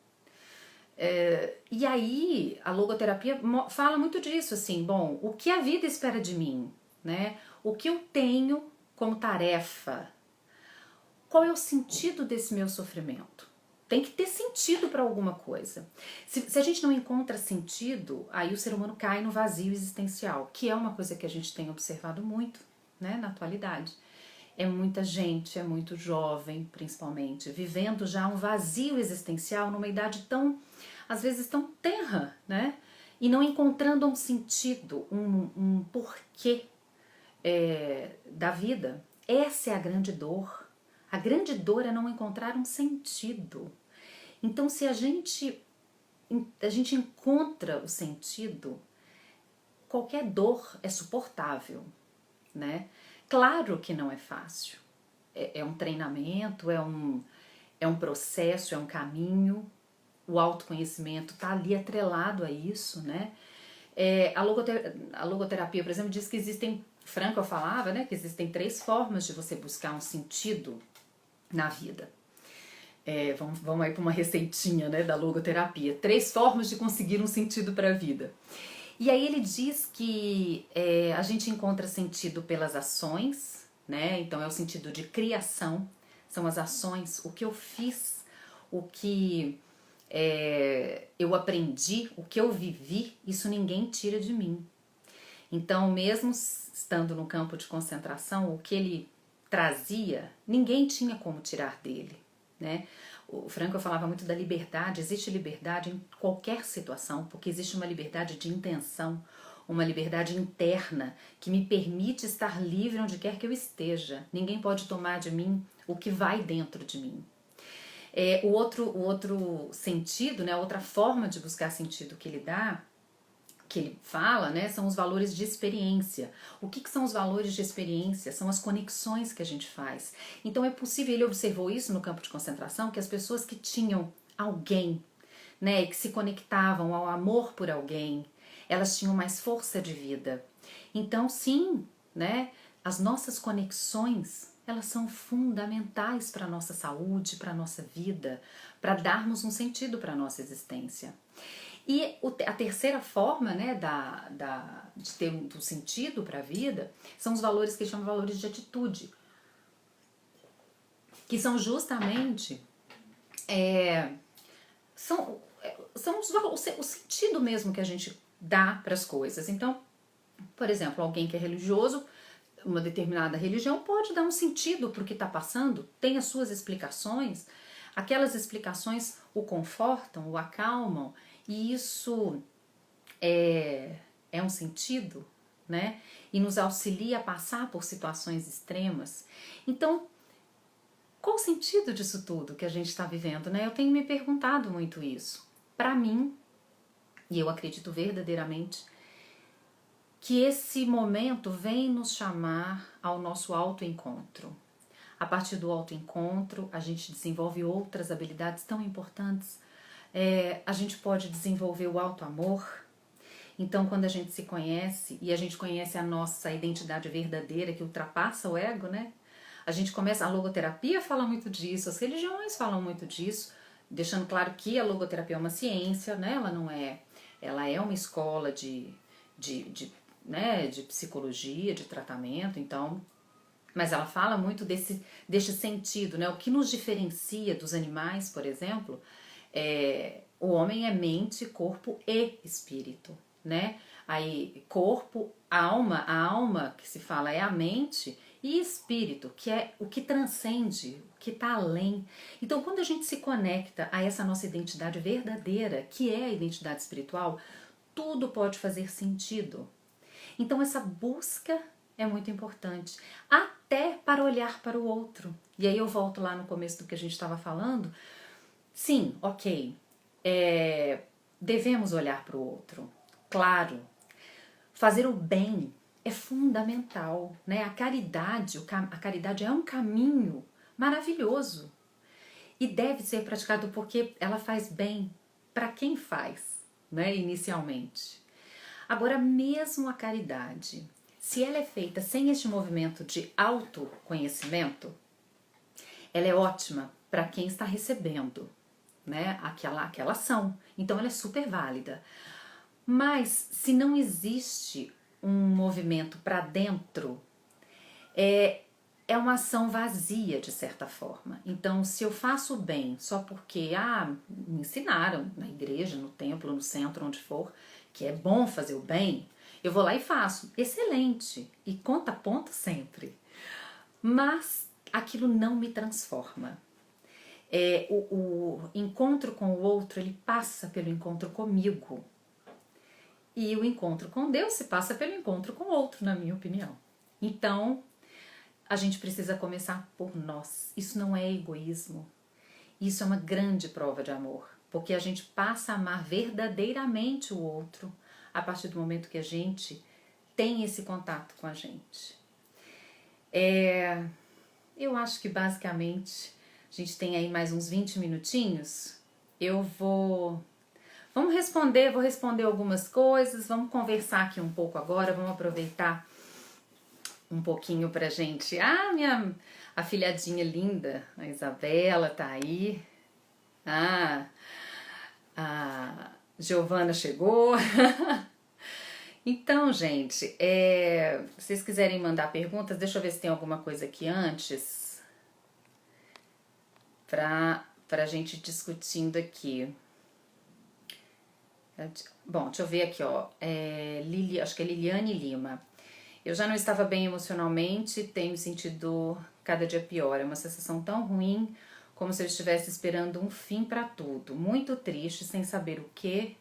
E aí a logoterapia fala muito disso, assim, bom, o que a vida espera de mim, né? O que eu tenho como tarefa? Qual é o sentido desse meu sofrimento? Tem que ter sentido para alguma coisa. Se a gente não encontra sentido, aí o ser humano cai no vazio existencial, que é uma coisa que a gente tem observado muito, né, na atualidade. É muita gente, é muito jovem, principalmente, vivendo já um vazio existencial numa idade tão, às vezes, tão tenra, né? E não encontrando um sentido, um porquê da vida. Essa é a grande dor. A grande dor é não encontrar um sentido. Então, se a gente encontra o sentido, qualquer dor é suportável, né? Claro que não é fácil. É um treinamento, é um processo, é um caminho. O autoconhecimento está ali atrelado a isso, né? A logoterapia, por exemplo, diz que existem, Frankl falava, né, que existem 3 formas de você buscar um sentido na vida. Vamos aí para uma receitinha, né, da logoterapia. 3 formas de conseguir um sentido para a vida. E aí ele diz que a gente encontra sentido pelas ações, né? Então é o sentido de criação, são as ações, o que eu fiz, o que eu aprendi, o que eu vivi, isso ninguém tira de mim. Então, mesmo estando no campo de concentração, o que ele trazia, ninguém tinha como tirar dele, né? O Frankl falava muito da liberdade. Existe liberdade em qualquer situação, porque existe uma liberdade de intenção, uma liberdade interna que me permite estar livre onde quer que eu esteja. Ninguém pode tomar de mim o que vai dentro de mim. O outro sentido, né, a outra forma de buscar sentido que ele dá, que ele fala, né, são os valores de experiência. O que são os valores de experiência? São as conexões que a gente faz. Então é possível, ele observou isso no campo de concentração, que as pessoas que tinham alguém, né, que se conectavam ao amor por alguém, elas tinham mais força de vida. Então sim, né, as nossas conexões, elas são fundamentais para a nossa saúde, para a nossa vida, para darmos um sentido para a nossa existência. E a terceira forma, né, de ter um sentido para a vida são os valores que eles chamam de valores de atitude, que são justamente o sentido mesmo que a gente dá para as coisas. Então, por exemplo, alguém que é religioso, uma determinada religião pode dar um sentido para o que está passando, tem as suas explicações, aquelas explicações o confortam, o acalmam, e isso é um sentido, né? E nos auxilia a passar por situações extremas. Então, qual o sentido disso tudo que a gente está vivendo, né? Eu tenho me perguntado muito isso. Para mim, e eu acredito verdadeiramente, que esse momento vem nos chamar ao nosso autoencontro. A partir do autoencontro, a gente desenvolve outras habilidades tão importantes. A gente pode desenvolver o autoamor. Então, quando a gente se conhece e a gente conhece a nossa identidade verdadeira que ultrapassa o ego, né? A gente começa, a logoterapia fala muito disso, as religiões falam muito disso, deixando claro que a logoterapia é uma ciência, né? Ela é uma escola de psicologia, de tratamento, então, mas ela fala muito desse sentido, né? O que nos diferencia dos animais, por exemplo, o homem é mente, corpo e espírito, né? Aí corpo, alma, a alma que se fala é a mente, e espírito, que é o que transcende, o que está além. Então, quando a gente se conecta a essa nossa identidade verdadeira, que é a identidade espiritual, tudo pode fazer sentido. Então, essa busca é muito importante, até para olhar para o outro. E aí eu volto lá no começo do que a gente estava falando. Sim, ok, devemos olhar para o outro, claro. Fazer o bem é fundamental, né? A caridade é um caminho maravilhoso e deve ser praticado porque ela faz bem para quem faz, né? Inicialmente. Agora, mesmo a caridade, se ela é feita sem este movimento de autoconhecimento, ela é ótima para quem está recebendo, né? Aquela ação. Então, ela é super válida. Mas, se não existe um movimento para dentro, é uma ação vazia, de certa forma. Então, se eu faço bem só porque me ensinaram na igreja, no templo, no centro, onde for, que é bom fazer o bem, eu vou lá e faço. Excelente! E conta ponto sempre. Mas aquilo não me transforma. O encontro com o outro, ele passa pelo encontro comigo. E o encontro com Deus se passa pelo encontro com o outro, na minha opinião. Então, a gente precisa começar por nós. Isso não é egoísmo. Isso é uma grande prova de amor. Porque a gente passa a amar verdadeiramente o outro a partir do momento que a gente tem esse contato com a gente. Eu acho que basicamente a gente tem aí mais uns 20 minutinhos. Vou responder algumas coisas, vamos conversar aqui um pouco agora, vamos aproveitar um pouquinho pra gente. Minha afilhadinha linda, a Isabela tá aí. A Giovana chegou. Então, gente, se vocês quiserem mandar perguntas, deixa eu ver se tem alguma coisa aqui antes pra gente discutindo aqui. Bom, deixa eu ver aqui, ó. Acho que é Liliane Lima. Eu já não estava bem emocionalmente, tenho me sentido cada dia pior. É uma sensação tão ruim como se eu estivesse esperando um fim para tudo, muito triste, sem saber o que.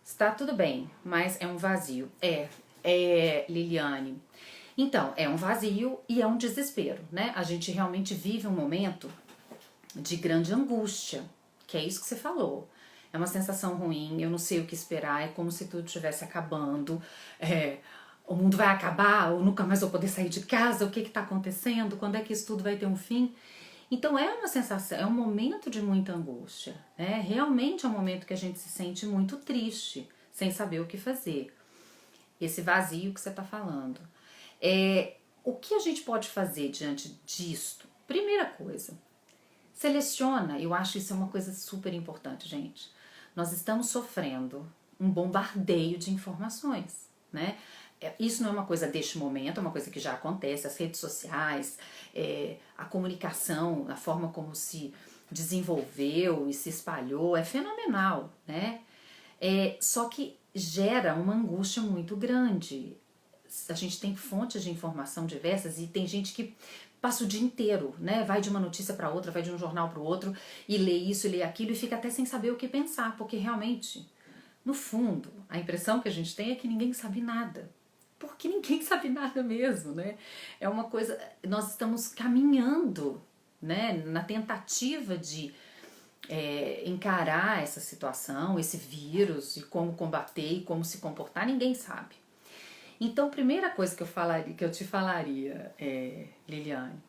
Está tudo bem, mas é um vazio. Liliane. Então, é um vazio e é um desespero, né? A gente realmente vive um momento de grande angústia, que é isso que você falou. É uma sensação ruim, eu não sei o que esperar, é como se tudo estivesse acabando, o mundo vai acabar, ou nunca mais vou poder sair de casa, o que está acontecendo, quando é que isso tudo vai ter um fim? Então é uma sensação, é um momento de muita angústia, né? Realmente é um momento que a gente se sente muito triste, sem saber o que fazer. Esse vazio que você está falando. O que a gente pode fazer diante disto? Primeira coisa, seleciona, eu acho isso é uma coisa super importante, gente. Nós estamos sofrendo um bombardeio de informações, né? Isso não é uma coisa deste momento, é uma coisa que já acontece, as redes sociais, a comunicação, a forma como se desenvolveu e se espalhou, é fenomenal, né? Só que gera uma angústia muito grande. A gente tem fontes de informação diversas e tem gente que passa o dia inteiro, né? Vai de uma notícia para outra, vai de um jornal para o outro e lê isso e lê aquilo e fica até sem saber o que pensar, porque realmente, no fundo, a impressão que a gente tem é que ninguém sabe nada. Porque ninguém sabe nada mesmo, né? É uma coisa, nós estamos caminhando, né, na tentativa de encarar essa situação, esse vírus e como combater e como se comportar, ninguém sabe. Então, a primeira coisa que eu te falaria, Liliane,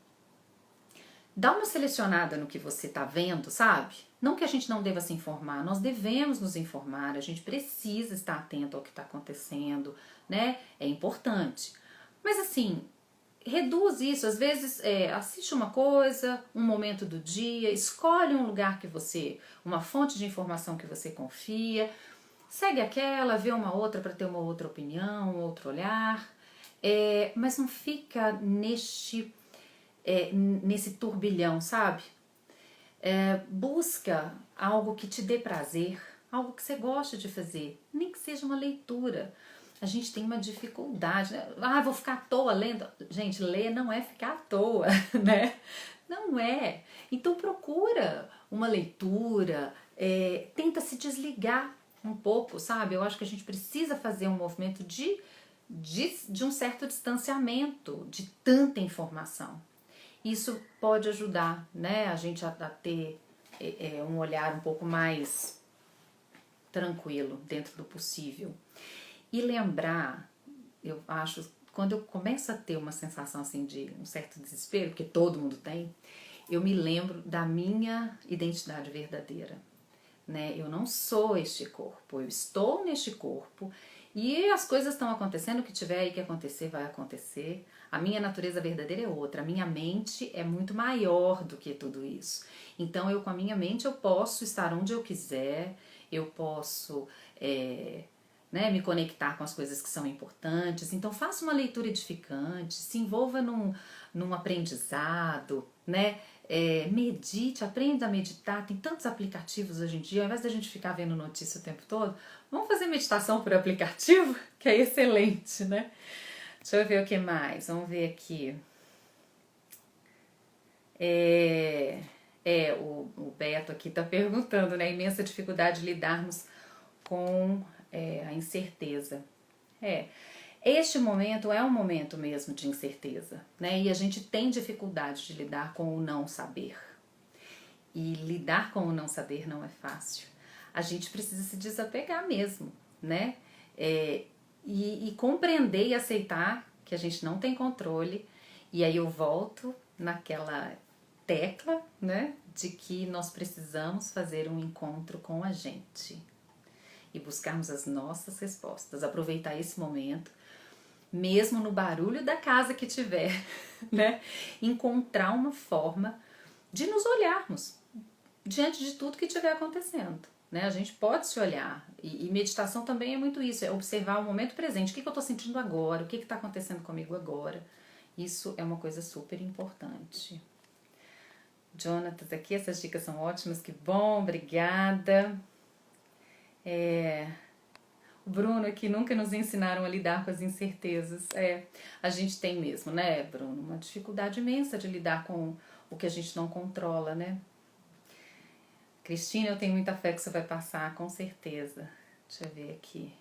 dá uma selecionada no que você está vendo, sabe? Não que a gente não deva se informar, nós devemos nos informar, a gente precisa estar atento ao que está acontecendo, né? É importante. Mas assim, reduz isso, às vezes assiste uma coisa, um momento do dia, escolhe um lugar que uma fonte de informação que você confia, segue aquela, vê uma outra para ter uma outra opinião, um outro olhar, mas não fica nesse turbilhão, sabe? Busca algo que te dê prazer, algo que você goste de fazer, nem que seja uma leitura. A gente tem uma dificuldade, né? Vou ficar à toa lendo. Gente, ler não é ficar à toa, né? Não é. Então procura uma leitura, tenta se desligar um pouco, sabe? Eu acho que a gente precisa fazer um movimento de um certo distanciamento de tanta informação. Isso pode ajudar, né, a gente a ter um olhar um pouco mais tranquilo dentro do possível. E lembrar, eu acho, quando eu começo a ter uma sensação assim de um certo desespero, porque todo mundo tem, eu me lembro da minha identidade verdadeira, né? Eu não sou este corpo, eu estou neste corpo e as coisas estão acontecendo, o que tiver aí que acontecer vai acontecer. A minha natureza verdadeira é outra, a minha mente é muito maior do que tudo isso. Então eu com a minha mente eu posso estar onde eu quiser, eu posso me conectar com as coisas que são importantes. Então faça uma leitura edificante, se envolva num aprendizado, né? Medite, aprenda a meditar. Tem tantos aplicativos hoje em dia, ao invés da gente ficar vendo notícia o tempo todo, vamos fazer meditação por aplicativo, que é excelente, né? Deixa eu ver o que mais, vamos ver aqui. O Beto aqui tá perguntando, né? A imensa dificuldade de lidarmos com a incerteza. Este momento é um momento mesmo de incerteza, né? E a gente tem dificuldade de lidar com o não saber. E lidar com o não saber não é fácil. A gente precisa se desapegar mesmo, né? E compreender e aceitar que a gente não tem controle. E aí eu volto naquela tecla, né? De que nós precisamos fazer um encontro com a gente. E buscarmos as nossas respostas. Aproveitar esse momento, mesmo no barulho da casa que tiver, né? Encontrar uma forma de nos olharmos diante de tudo que estiver acontecendo, né? A gente pode se olhar, e meditação também é muito isso, é observar o momento presente, o que eu estou sentindo agora, o que está acontecendo comigo agora. Isso é uma coisa super importante. Jonatas aqui, essas dicas são ótimas, que bom, obrigada. O Bruno aqui, nunca nos ensinaram a lidar com as incertezas. A gente tem mesmo, né, Bruno? Uma dificuldade imensa de lidar com o que a gente não controla, né? Cristina, eu tenho muita fé que você vai passar, com certeza. Deixa eu ver aqui.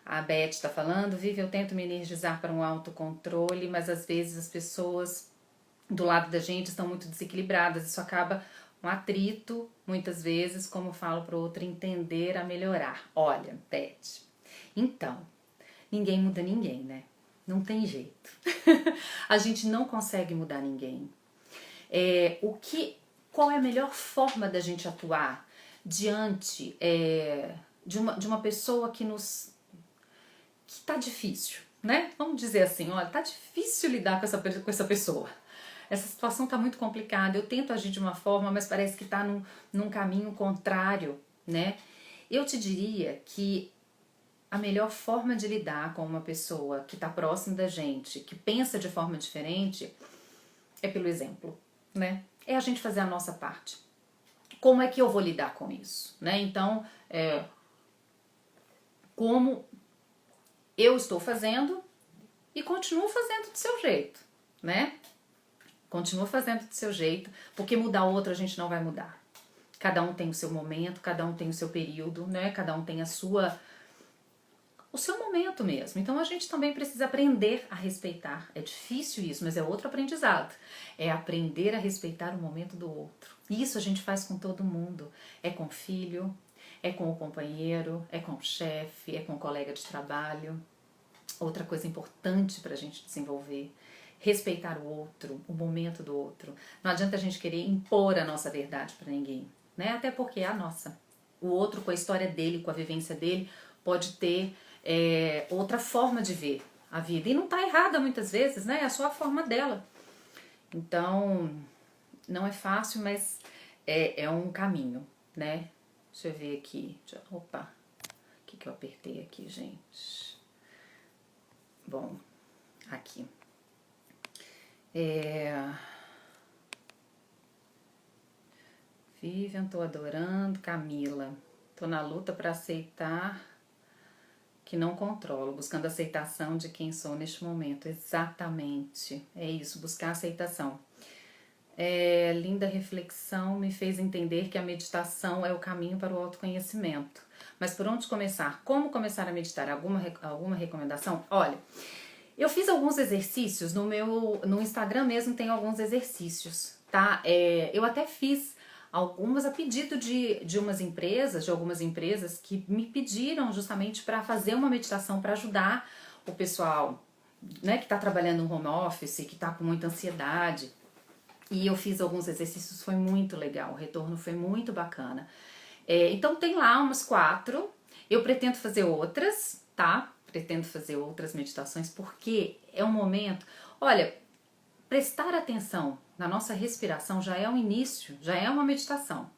A Beth está falando, Vivi, eu tento me energizar para um autocontrole, mas às vezes as pessoas do lado da gente estão muito desequilibradas. Isso acaba um atrito, muitas vezes, como eu falo para o outro, entender a melhorar. Olha, Beth, então, ninguém muda ninguém, né? Não tem jeito. A gente não consegue mudar ninguém. Qual é a melhor forma da gente atuar diante de uma pessoa que tá difícil, né? Vamos dizer assim, olha, tá difícil lidar com essa pessoa. Essa situação tá muito complicada. Eu tento agir de uma forma, mas parece que tá num caminho contrário, né? Eu te diria que a melhor forma de lidar com uma pessoa que tá próxima da gente, que pensa de forma diferente, é pelo exemplo, né? É a gente fazer a nossa parte. Como é que eu vou lidar com isso, né? Então, como eu estou fazendo e continuo fazendo do seu jeito, né? Continua fazendo do seu jeito, porque mudar o outro a gente não vai mudar. Cada um tem o seu momento, cada um tem o seu período, né? Cada um tem o seu momento mesmo. Então a gente também precisa aprender a respeitar. É difícil isso, mas é outro aprendizado. É aprender a respeitar o momento do outro. Isso a gente faz com todo mundo. É com o filho, é com o companheiro, é com o chefe, é com o colega de trabalho. Outra coisa importante para a gente desenvolver: respeitar o outro, o momento do outro. Não adianta a gente querer impor a nossa verdade para ninguém, né? Até porque é a nossa. O outro, com a história dele, com a vivência dele, pode ter outra forma de ver a vida. E não tá errada muitas vezes, né? É só a forma dela. Então, não é fácil, mas é um caminho, né? Deixa eu ver aqui. Opa, o que eu apertei aqui, gente? Bom, aqui. Vivian, tô adorando. Camila, tô na luta para aceitar que não controlo, buscando aceitação de quem sou neste momento. Exatamente, é isso, buscar aceitação. Linda reflexão, me fez entender que a meditação é o caminho para o autoconhecimento. Mas por onde começar? Como começar a meditar? Alguma recomendação? Olha, eu fiz alguns exercícios no Instagram mesmo, tem alguns exercícios, tá? Eu até fiz algumas a pedido de algumas empresas que me pediram justamente para fazer uma meditação para ajudar o pessoal, né, que está trabalhando no home office, que está com muita ansiedade. E eu fiz alguns exercícios, foi muito legal, o retorno foi muito bacana. Então tem lá umas 4, eu pretendo fazer outras, tá? Pretendo fazer outras meditações, porque é um momento... Olha, prestar atenção na nossa respiração já é um início, já é uma meditação.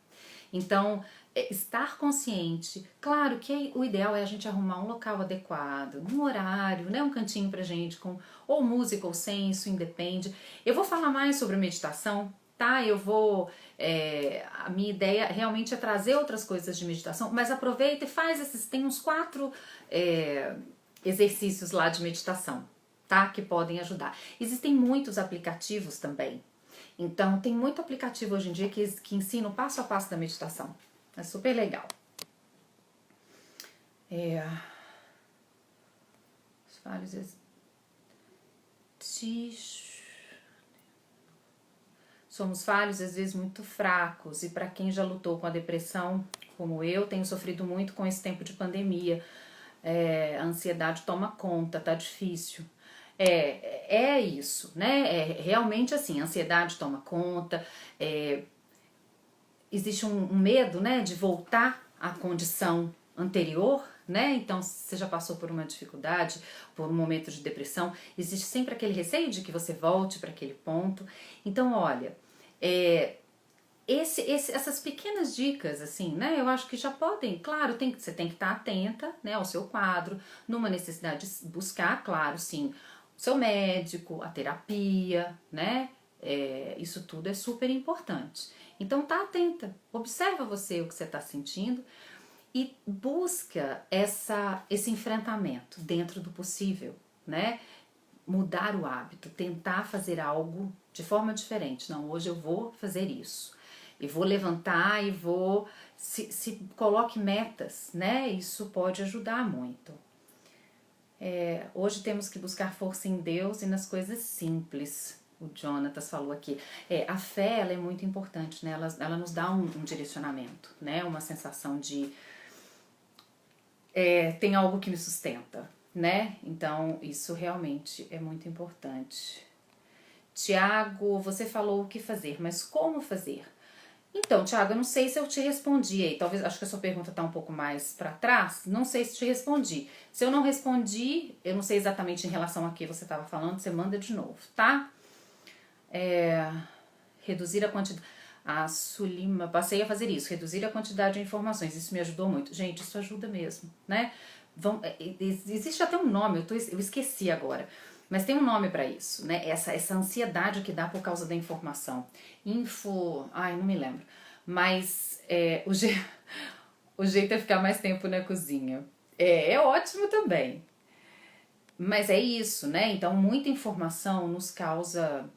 Então, estar consciente, claro que o ideal é a gente arrumar um local adequado, um horário, né, um cantinho pra gente, com ou música ou sem, isso independe. Eu vou falar mais sobre meditação, tá? A minha ideia realmente é trazer outras coisas de meditação, mas aproveita e faz tem uns 4 exercícios lá de meditação, tá? Que podem ajudar. Existem muitos aplicativos também. Então, tem muito aplicativo hoje em dia que ensina o passo a passo da meditação. É super legal. Os falhos... Somos falhos, às vezes muito fracos. E para quem já lutou com a depressão, como eu, tenho sofrido muito com esse tempo de pandemia. A ansiedade toma conta, tá difícil. É isso, né? Realmente assim, a ansiedade toma conta, existe um medo, né, de voltar à condição anterior, né? Então, se você já passou por uma dificuldade, por um momento de depressão, existe sempre aquele receio de que você volte para aquele ponto. Então, olha, essas pequenas dicas, assim, né? Eu acho que já podem, claro, você tem que estar atenta, né, ao seu quadro, numa necessidade de buscar, claro, sim, o seu médico, a terapia, né? Isso tudo é super importante. Então tá atenta, observa você o que você está sentindo e busca esse enfrentamento dentro do possível, né? Mudar o hábito, tentar fazer algo de forma diferente. Não, hoje eu vou fazer isso. e vou levantar e vou... Se coloque metas, né? Isso pode ajudar muito. Hoje temos que buscar força em Deus e nas coisas simples. O Jonatas falou aqui. A fé, ela é muito importante, né? Ela nos dá um direcionamento, né? Uma sensação de... tem algo que me sustenta, né? Então, isso realmente é muito importante. Tiago, você falou o que fazer, mas como fazer? Então, Tiago, eu não sei se eu te respondi aí. Talvez, acho que a sua pergunta está um pouco mais para trás. Não sei se te respondi. Se eu não respondi, eu não sei exatamente em relação a que você estava falando, você manda de novo, tá? Reduzir a quantidade... A Sulima, passei a fazer isso, reduzir a quantidade de informações. Isso me ajudou muito. Gente, isso ajuda mesmo, né? Existe até um nome, eu esqueci agora. Mas tem um nome para isso, né? Essa ansiedade que dá por causa da informação. Ai, não me lembro. Mas o jeito é ficar mais tempo na cozinha. É ótimo também. Mas é isso, né? Então, muita informação nos causa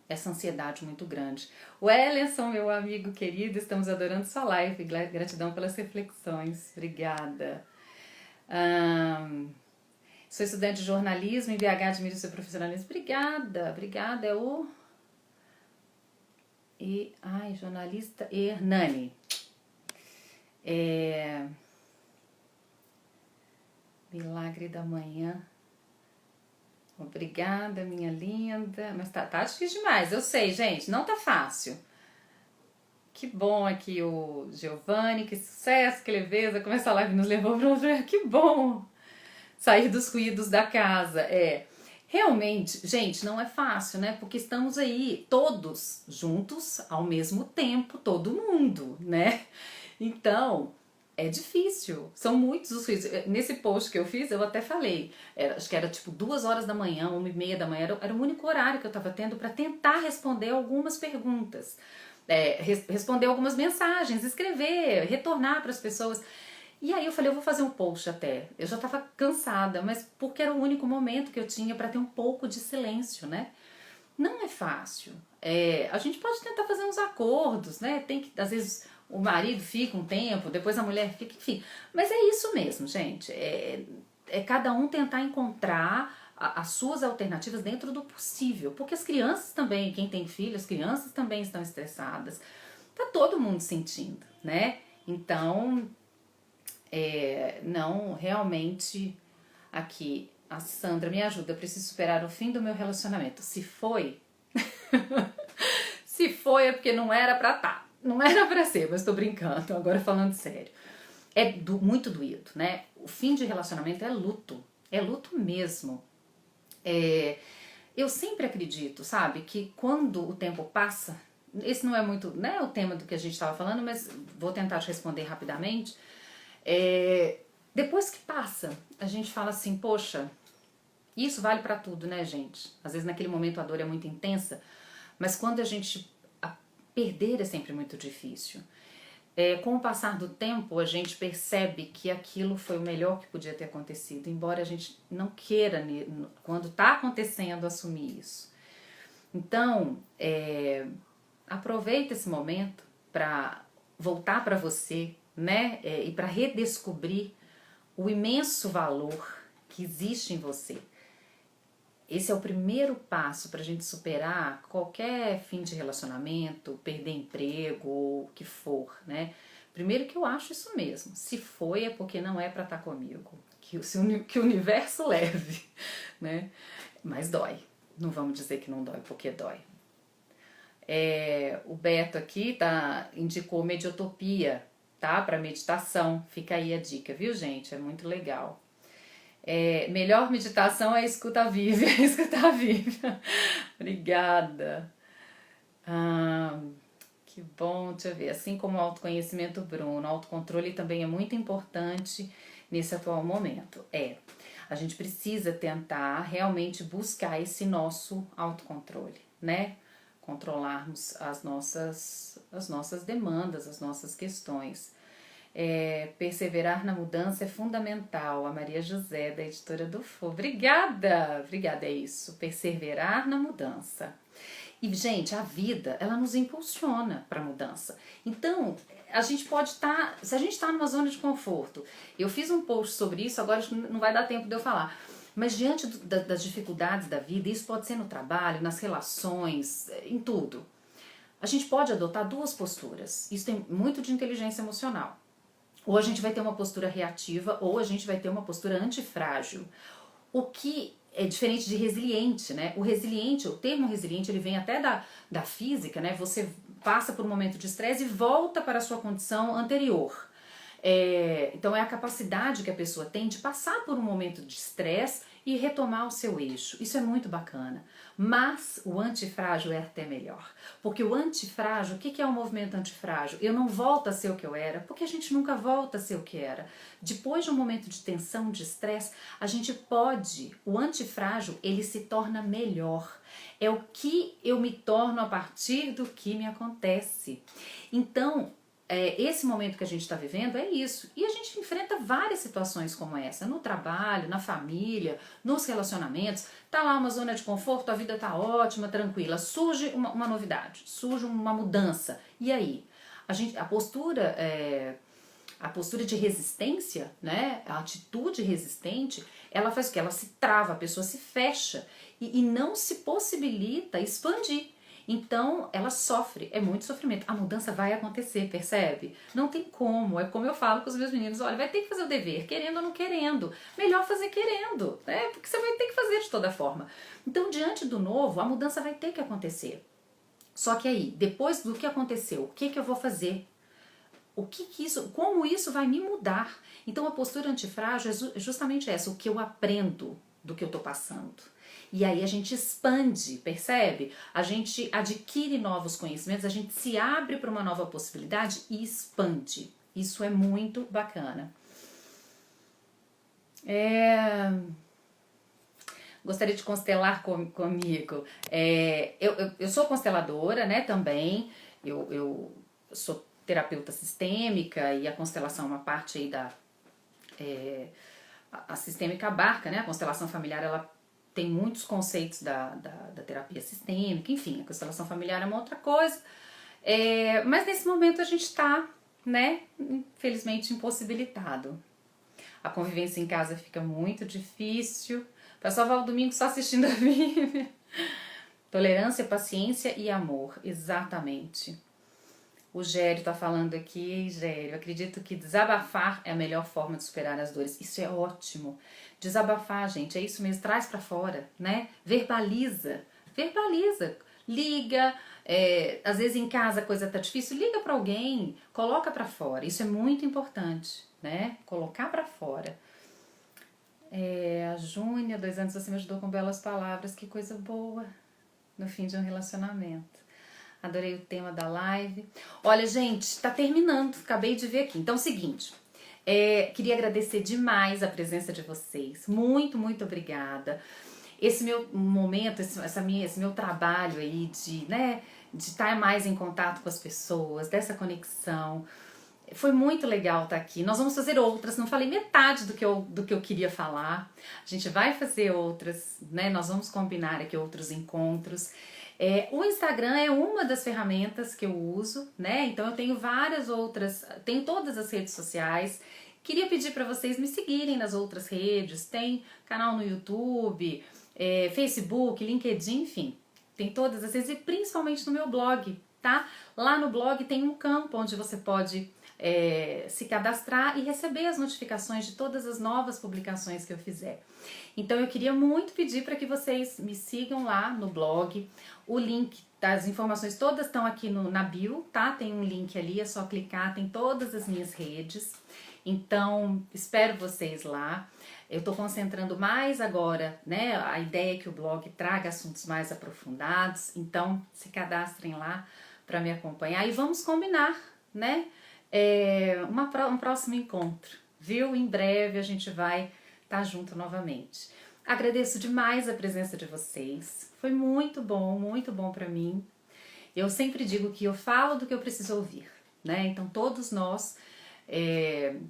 essa ansiedade muito grande. O Ellenson, meu amigo querido, estamos adorando sua live. Gratidão pelas reflexões. Obrigada. Sou estudante de jornalismo em BH, admiro seu profissionalismo. Obrigada. Jornalista Hernani. Milagre da manhã. Obrigada, minha linda. Mas tá difícil demais, eu sei, gente. Não tá fácil. Que bom aqui o Giovanni, que sucesso, que leveza. Como essa live nos levou para um... Que bom! Sair dos ruídos da casa. Realmente, gente, não é fácil, né? Porque estamos aí todos juntos ao mesmo tempo, todo mundo, né? Então, é difícil. São muitos os ruídos. Nesse post que eu fiz, eu até falei. Acho que era tipo 2 horas da manhã, 1h30 da manhã. Era o único horário que eu estava tendo para tentar responder algumas perguntas. Responder algumas mensagens, escrever, retornar para as pessoas. E aí eu falei, eu vou fazer um post até. Eu já estava cansada, mas porque era o único momento que eu tinha para ter um pouco de silêncio, né? Não é fácil. A gente pode tentar fazer uns acordos, né? Tem que, às vezes, o marido fica um tempo, depois a mulher fica, enfim. Mas é isso mesmo, gente. Cada um tentar encontrar as suas alternativas dentro do possível. Porque as crianças também, quem tem filho, as crianças também estão estressadas. Tá todo mundo sentindo, né? Então... não, realmente, aqui, a Sandra me ajuda, eu preciso superar o fim do meu relacionamento. Se foi, se foi é porque não era pra tá, não era pra ser, mas tô brincando, agora falando sério. Muito doído, né? O fim de relacionamento é luto mesmo. Eu sempre acredito, sabe, que quando o tempo passa, esse não é muito, né, o tema do que a gente estava falando, mas vou tentar te responder rapidamente. Depois que passa, a gente fala assim, poxa, isso vale pra tudo, né, gente? Às vezes naquele momento a dor é muito intensa, mas quando perder é sempre muito difícil. Com o passar do tempo, a gente percebe que aquilo foi o melhor que podia ter acontecido, embora a gente não queira, quando tá acontecendo, assumir isso. Então, aproveita esse momento para voltar para você, né? E para redescobrir o imenso valor que existe em você. Esse é o primeiro passo para a gente superar qualquer fim de relacionamento, perder emprego ou o que for, né? Primeiro que eu acho isso mesmo. Se foi é porque não é para estar comigo. Que o universo leve, né? Mas dói. Não vamos dizer que não dói, porque dói. O Beto aqui indicou Mediotopia, tá? Para meditação. Fica aí a dica, viu, gente? É muito legal. Melhor meditação é escuta viva. Escuta viva. Obrigada. Que bom, deixa eu ver. Assim como o autoconhecimento, Bruno, o autocontrole também é muito importante nesse atual momento. A gente precisa tentar realmente buscar esse nosso autocontrole, né? Controlarmos as nossas demandas, as nossas questões. Perseverar na mudança é fundamental. A Maria José, da editora do Fô. Obrigada, é isso. Perseverar na mudança. E, gente, a vida, ela nos impulsiona para mudança. Então, a gente pode estar, se a gente está numa zona de conforto, eu fiz um post sobre isso, agora não vai dar tempo de eu falar, mas diante das dificuldades da vida, isso pode ser no trabalho, nas relações, em tudo. A gente pode adotar duas posturas. Isso tem muito de inteligência emocional. Ou a gente vai ter uma postura reativa, ou a gente vai ter uma postura antifrágil. O que é diferente de resiliente, né? O resiliente, o termo resiliente, ele vem até da física, né? Você passa por um momento de estresse e volta para a sua condição anterior. Então é a capacidade que a pessoa tem de passar por um momento de estresse e retomar o seu eixo. Isso é muito bacana. Mas o antifrágil é até melhor. Porque o antifrágil, o que é o movimento antifrágil? Eu não volto a ser o que eu era, porque a gente nunca volta a ser o que era. Depois de um momento de tensão, de estresse, a gente pode, o antifrágil, ele se torna melhor. É o que eu me torno a partir do que me acontece. Então, esse momento que a gente está vivendo é isso. E a gente enfrenta várias situações como essa, no trabalho, na família, nos relacionamentos. Tá lá uma zona de conforto, a vida tá ótima, tranquila. Surge uma novidade, surge uma mudança. E aí? A postura de resistência, né? A atitude resistente, ela faz o quê? Ela se trava, a pessoa se fecha e não se possibilita expandir. Então, ela sofre, é muito sofrimento. A mudança vai acontecer, percebe? Não tem como, é como eu falo com os meus meninos, olha, vai ter que fazer o dever, querendo ou não querendo. Melhor fazer querendo, né? Porque você vai ter que fazer de toda forma. Então, diante do novo, a mudança vai ter que acontecer. Só que aí, depois do que aconteceu, o que eu vou fazer? Como isso vai me mudar? Então, a postura antifrágil é justamente essa, o que eu aprendo do que eu estou passando. E aí a gente expande, percebe? A gente adquire novos conhecimentos, a gente se abre para uma nova possibilidade e expande. Isso é muito bacana. Gostaria de constelar comigo. Eu sou consteladora, né, também. Eu sou terapeuta sistêmica e a constelação é uma parte aí a sistêmica abarca, né? A constelação familiar, ela tem muitos conceitos da terapia sistêmica, enfim, a constelação familiar é uma outra coisa. Mas nesse momento a gente está, né, infelizmente impossibilitado. A convivência em casa fica muito difícil. Vai salvar o domingo só assistindo a Bíblia. Tolerância, paciência e amor, exatamente. O Gério tá falando aqui, Gério, acredito que desabafar é a melhor forma de superar as dores. Isso é ótimo. Desabafar, gente, é isso mesmo, traz pra fora, né? Verbaliza, liga, às vezes em casa a coisa tá difícil, liga pra alguém, coloca pra fora. Isso é muito importante, né? Colocar pra fora. A Júnia, 2 anos, você me ajudou com belas palavras, que coisa boa no fim de um relacionamento. Adorei o tema da live. Olha, gente, tá terminando, acabei de ver aqui. Então, seguinte, queria agradecer demais a presença de vocês. Muito, muito obrigada. Esse meu momento, esse meu trabalho aí de estar mais em contato com as pessoas, dessa conexão. Foi muito legal estar aqui. Nós vamos fazer outras, não falei metade do que eu queria falar. A gente vai fazer outras, né? Nós vamos combinar aqui outros encontros. O Instagram é uma das ferramentas que eu uso, né? Então eu tenho várias outras, tenho todas as redes sociais. Queria pedir para vocês me seguirem nas outras redes. Tem canal no YouTube, Facebook, LinkedIn, enfim. Tem todas as redes e principalmente no meu blog, tá? Lá no blog tem um campo onde você pode se cadastrar e receber as notificações de todas as novas publicações que eu fizer. Então eu queria muito pedir para que vocês me sigam lá no blog. O link das informações todas estão aqui na bio, tá? Tem um link ali, é só clicar, tem todas as minhas redes. Então, espero vocês lá. Eu tô concentrando mais agora, né? A ideia é que o blog traga assuntos mais aprofundados. Então, se cadastrem lá para me acompanhar e vamos combinar, né? Um próximo encontro, viu? Em breve a gente vai estar junto novamente. Agradeço demais a presença de vocês. Foi muito bom para mim. Eu sempre digo que eu falo do que eu preciso ouvir, né? Então todos nós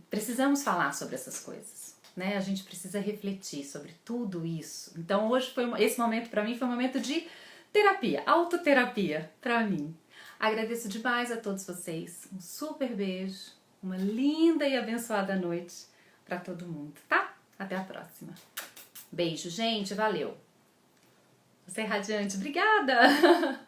precisamos falar sobre essas coisas, né? A gente precisa refletir sobre tudo isso. Então hoje esse momento para mim foi um momento de terapia, autoterapia pra mim. Agradeço demais a todos vocês. Um super beijo, uma linda e abençoada noite pra todo mundo, tá? Até a próxima. Beijo, gente. Valeu. Você é radiante. Obrigada!